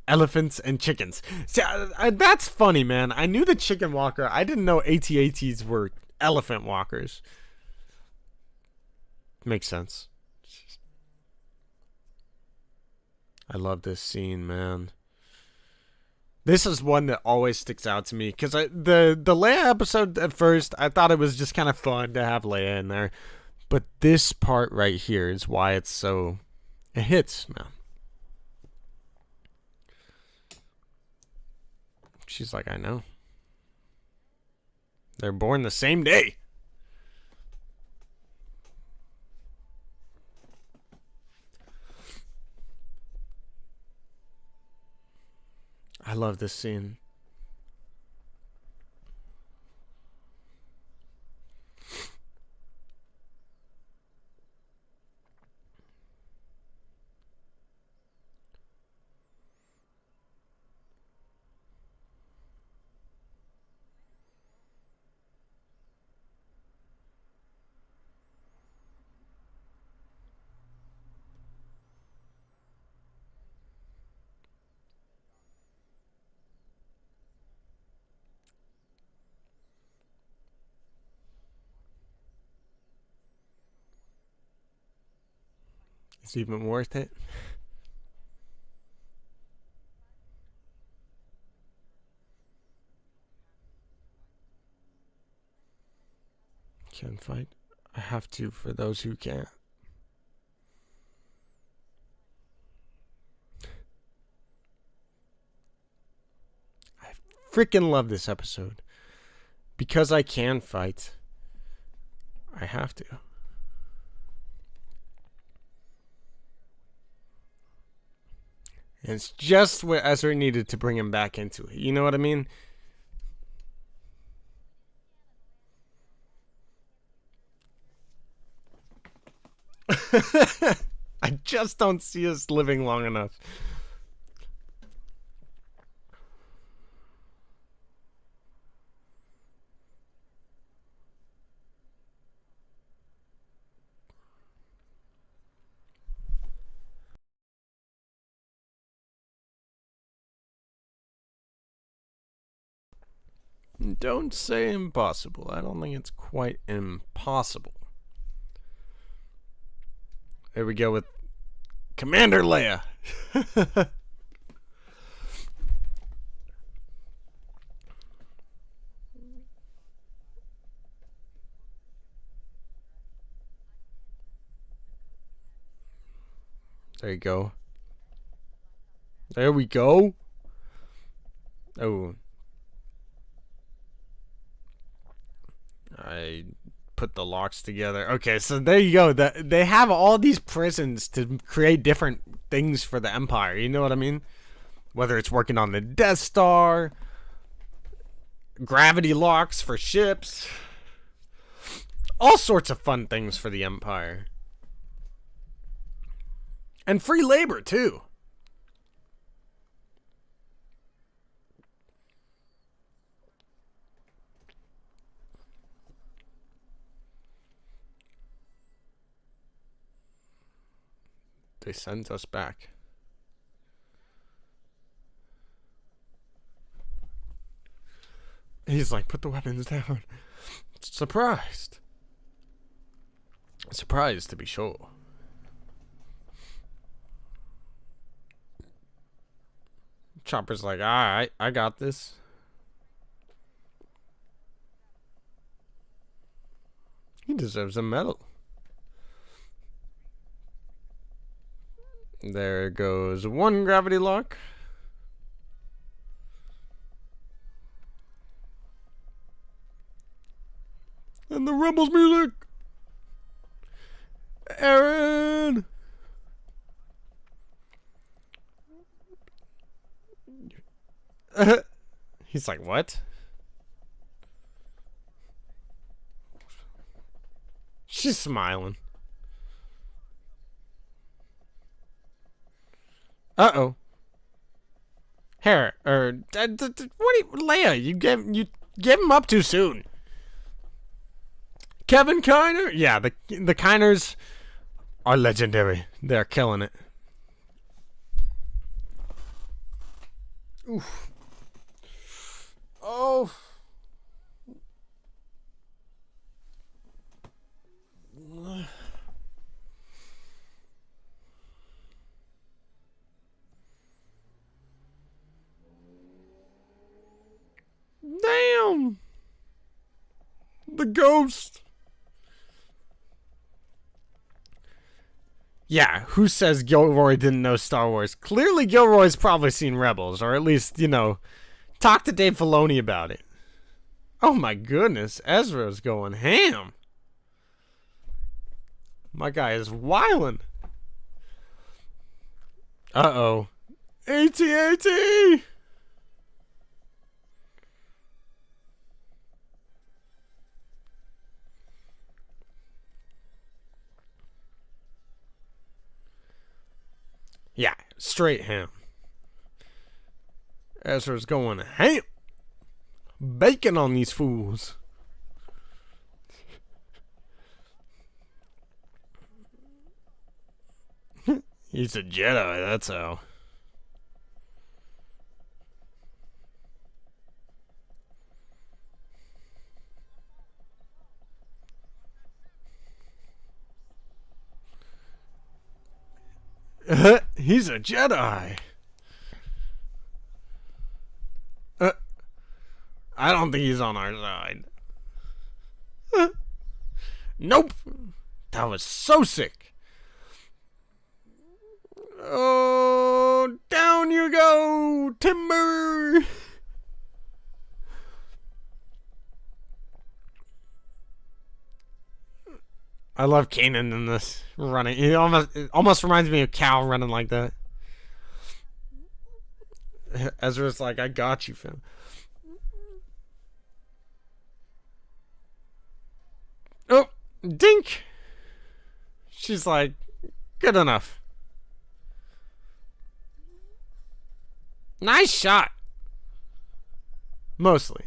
Elephants and chickens. See, that's funny, man. I knew the chicken walker. I didn't know AT-ATs were elephant walkers. Makes sense. I love this scene, man. This is one that always sticks out to me because the Leia episode at first, I thought it was just kind of fun to have Leia in there, but this part right here is why it's so, it hits, man. She's like, I know. They're born the same day. I love this scene. It's even worth it. Can't fight. I have to for those who can't. I freaking love this episode. Because I can fight, I have to. And it's just what Ezra needed to bring him back into it. You know what I mean? I just don't see us living long enough. Don't say impossible. I don't think it's quite impossible. There we go with Commander Leia. There you go. There we go. Oh. I put the locks together. Okay, so there you go. They have all these prisons to create different things for the Empire. You know what I mean? Whether it's working on the Death Star, gravity locks for ships, all sorts of fun things for the Empire. And free labor, too. They sent us back. He's like, put the weapons down. Surprised. Surprised, to be sure. Chopper's like, alright, I got this. He deserves a medal. There goes one gravity lock. And the Rebels music. Aaron. He's like, what? She's smiling. Uh-oh. What Leia, you gave him up too soon. Kevin Kiner? Yeah, the Kiners are legendary. They're killing it. Oof. Oh. Damn. The ghost. Yeah, who says Gilroy didn't know Star Wars? Clearly Gilroy's probably seen Rebels, or at least, talk to Dave Filoni about it. Oh my goodness, Ezra's going ham. My guy is wildin'. Uh-oh. AT-AT! Yeah, straight ham. Ezra's going ham. Bacon on these fools. He's a Jedi, that's how. He's a Jedi. I don't think he's on our side. Nope. That was so sick. Oh, down you go, Timber. I love Kanan in this running. It almost reminds me of Cal running like that. Ezra's like, I got you, fam. Oh, dink. She's like, good enough. Nice shot. Mostly.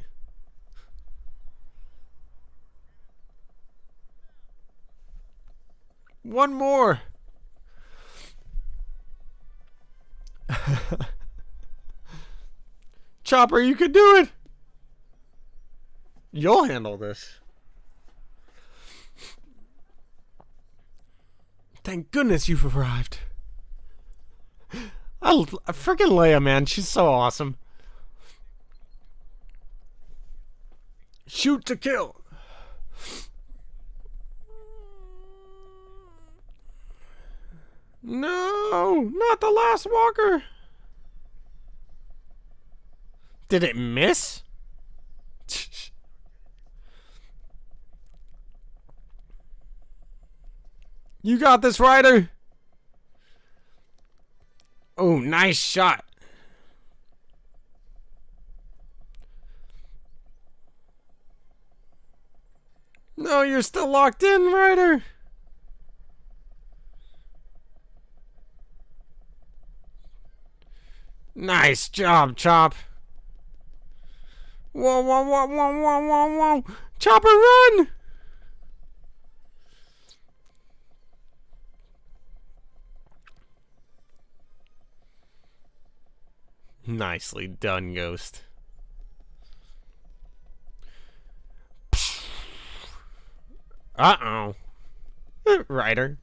One more. Chopper, you could do it. You'll handle this. Thank goodness you've arrived. I freaking Leia, man. She's so awesome. Shoot to kill. No, not the last walker. Did it miss? You got this, Ryder. Oh, nice shot. No, you're still locked in, Ryder. Nice job, Chop. Whoa, whoa, whoa, whoa, whoa, whoa, whoa. Chopper, run! Nicely done, Ghost. Uh-oh. Ryder.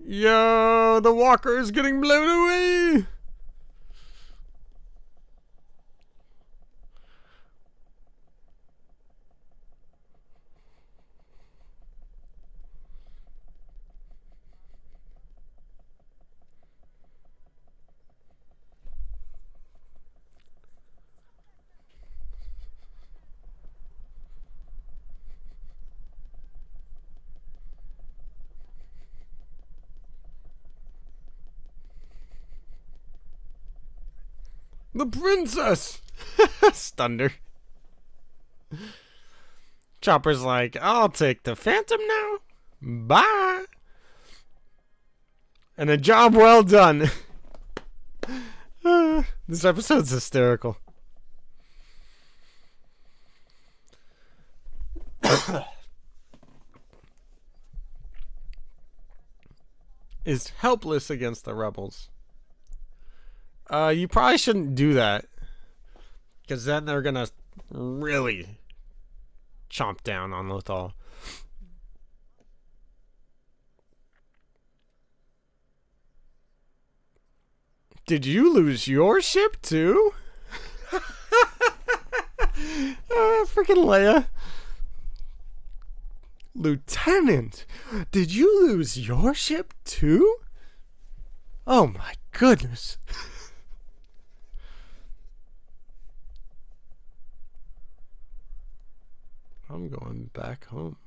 Yo, the walker is getting blown away. The princess! Stunned her. Chopper's like, I'll take the Phantom now. Bye. And a job well done. This episode's hysterical. Is helpless against the rebels. You probably shouldn't do that, because then they're gonna really chomp down on Lothal. Did you lose your ship too? Freaking Leia. Lieutenant, did you lose your ship too? Oh my goodness. I'm going back home.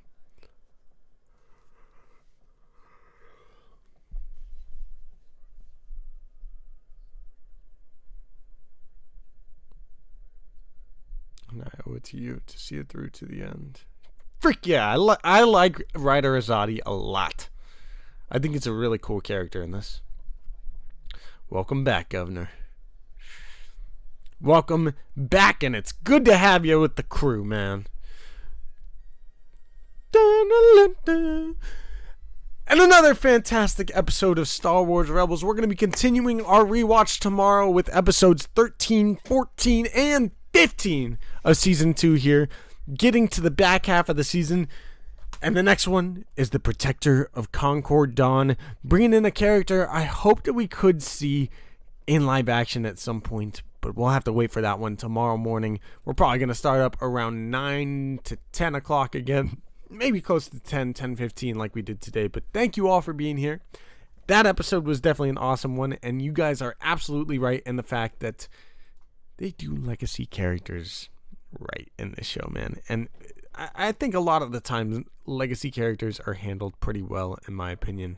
And I owe it to you to see it through to the end. Frick yeah, I like Ryder Azadi a lot. I think it's a really cool character in this. Welcome back, Governor. Welcome back, and it's good to have you with the crew, man. And another fantastic episode of Star Wars Rebels. We're going to be continuing our rewatch tomorrow with episodes 13, 14, and 15 of Season 2 here. Getting to the back half of the season. And the next one is the Protector of Concord Dawn. Bringing in a character I hope that we could see in live action at some point. But we'll have to wait for that one tomorrow morning. We're probably going to start up around 9 to 10 o'clock again. Maybe close to 10:15 like we did today. But thank you all for being here. That episode was definitely an awesome one. And you guys are absolutely right in the fact that they do legacy characters right in this show, man. And I think a lot of the time legacy characters are handled pretty well, in my opinion,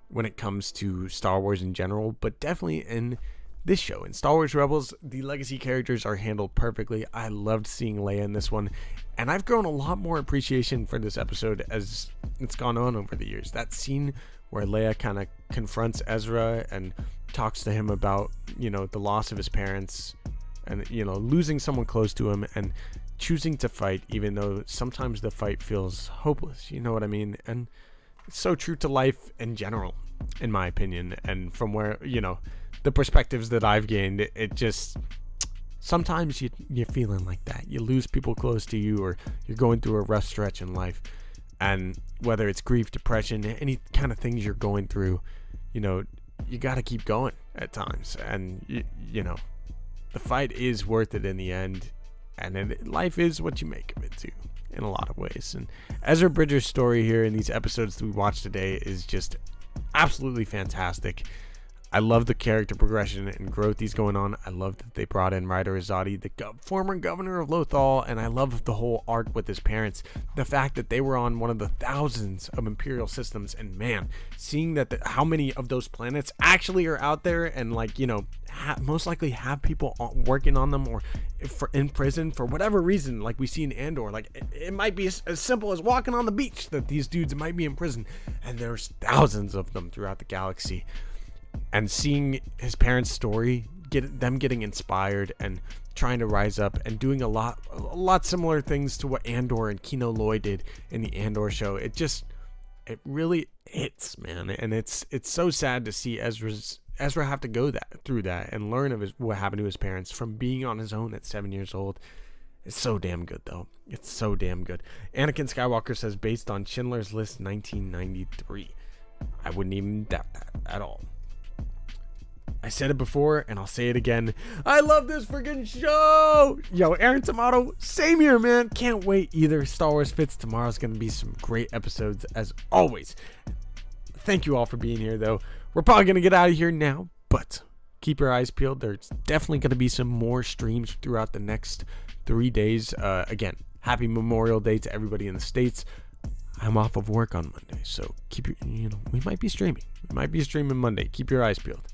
when it comes to Star Wars in general. But definitely in this show, in Star Wars Rebels, the legacy characters are handled perfectly. I loved seeing Leia in this one, and I've grown a lot more appreciation for this episode as it's gone on over the years. That scene where Leia kind of confronts Ezra and talks to him about, you know, the loss of his parents and, you know, losing someone close to him and choosing to fight even though sometimes the fight feels hopeless, you know what I mean? And it's so true to life in general, in my opinion. And from where, you know, the perspectives that I've gained, it just, sometimes you're feeling like that. You lose people close to you, or you're going through a rough stretch in life. And whether it's grief, depression, any kind of things you're going through, you know, you got to keep going at times. And, you know, the fight is worth it in the end. And then life is what you make of it too, in a lot of ways. And Ezra Bridger's story here in these episodes that we watched today is just absolutely fantastic. I love the character progression and growth he's going on. I love that they brought in Ryder Azadi, the former governor of Lothal, and I love the whole arc with his parents. The fact that they were on one of the thousands of Imperial systems, and man, seeing that how many of those planets actually are out there, and like, you know, most likely have people working on them or in prison for whatever reason, like we see in Andor. Like it might be as simple as walking on the beach that these dudes might be in prison, and there's thousands of them throughout the galaxy. And seeing his parents' story, them getting inspired and trying to rise up and doing a lot similar things to what Andor and Kino Loy did in the Andor show. It really hits, man. And it's so sad to see Ezra have to go through that and learn of what happened to his parents from being on his own at 7 years old. It's so damn good, though. It's so damn good. Anakin Skywalker says, based on Schindler's List 1993. I wouldn't even doubt that at all. I said it before, and I'll say it again. I love this freaking show! Yo, Aaron Tomato, same here, man. Can't wait either. Star Wars Fits. Tomorrow's going to be some great episodes, as always. Thank you all for being here, though. We're probably going to get out of here now, but keep your eyes peeled. There's definitely going to be some more streams throughout the next 3 days. Again, happy Memorial Day to everybody in the States. I'm off of work on Monday, so we might be streaming. We might be streaming Monday. Keep your eyes peeled.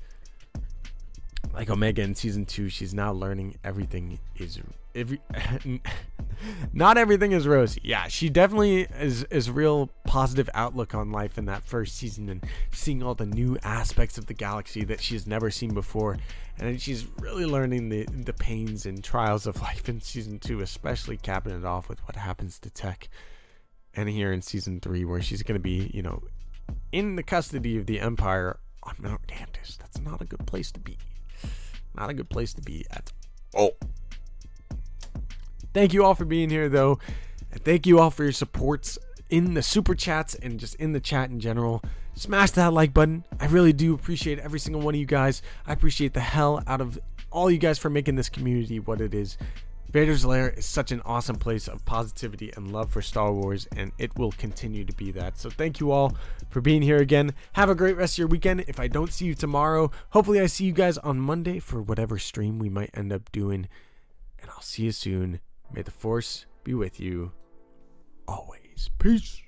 Like Omega in season 2, she's now learning everything is not everything is rosy. Yeah, she definitely is real positive outlook on life in that first season, and seeing all the new aspects of the galaxy that she's never seen before. And she's really learning the pains and trials of life in season 2, especially capping it off with what happens to Tech. And here in season 3, where she's going to be, in the custody of the Empire on Mount Tantus. That's not a good place to be. Not a good place to be at all. Thank you all for being here, though. And thank you all for your supports in the super chats and just in the chat in general. Smash that like button. I really do appreciate every single one of you guys. I appreciate the hell out of all you guys for making this community what it is. Vader's Lair is such an awesome place of positivity and love for Star Wars, and it will continue to be that. So thank you all for being here again. Have a great rest of your weekend. If I don't see you tomorrow, hopefully I see you guys on Monday for whatever stream we might end up doing. And I'll see you soon. May the Force be with you always. Peace.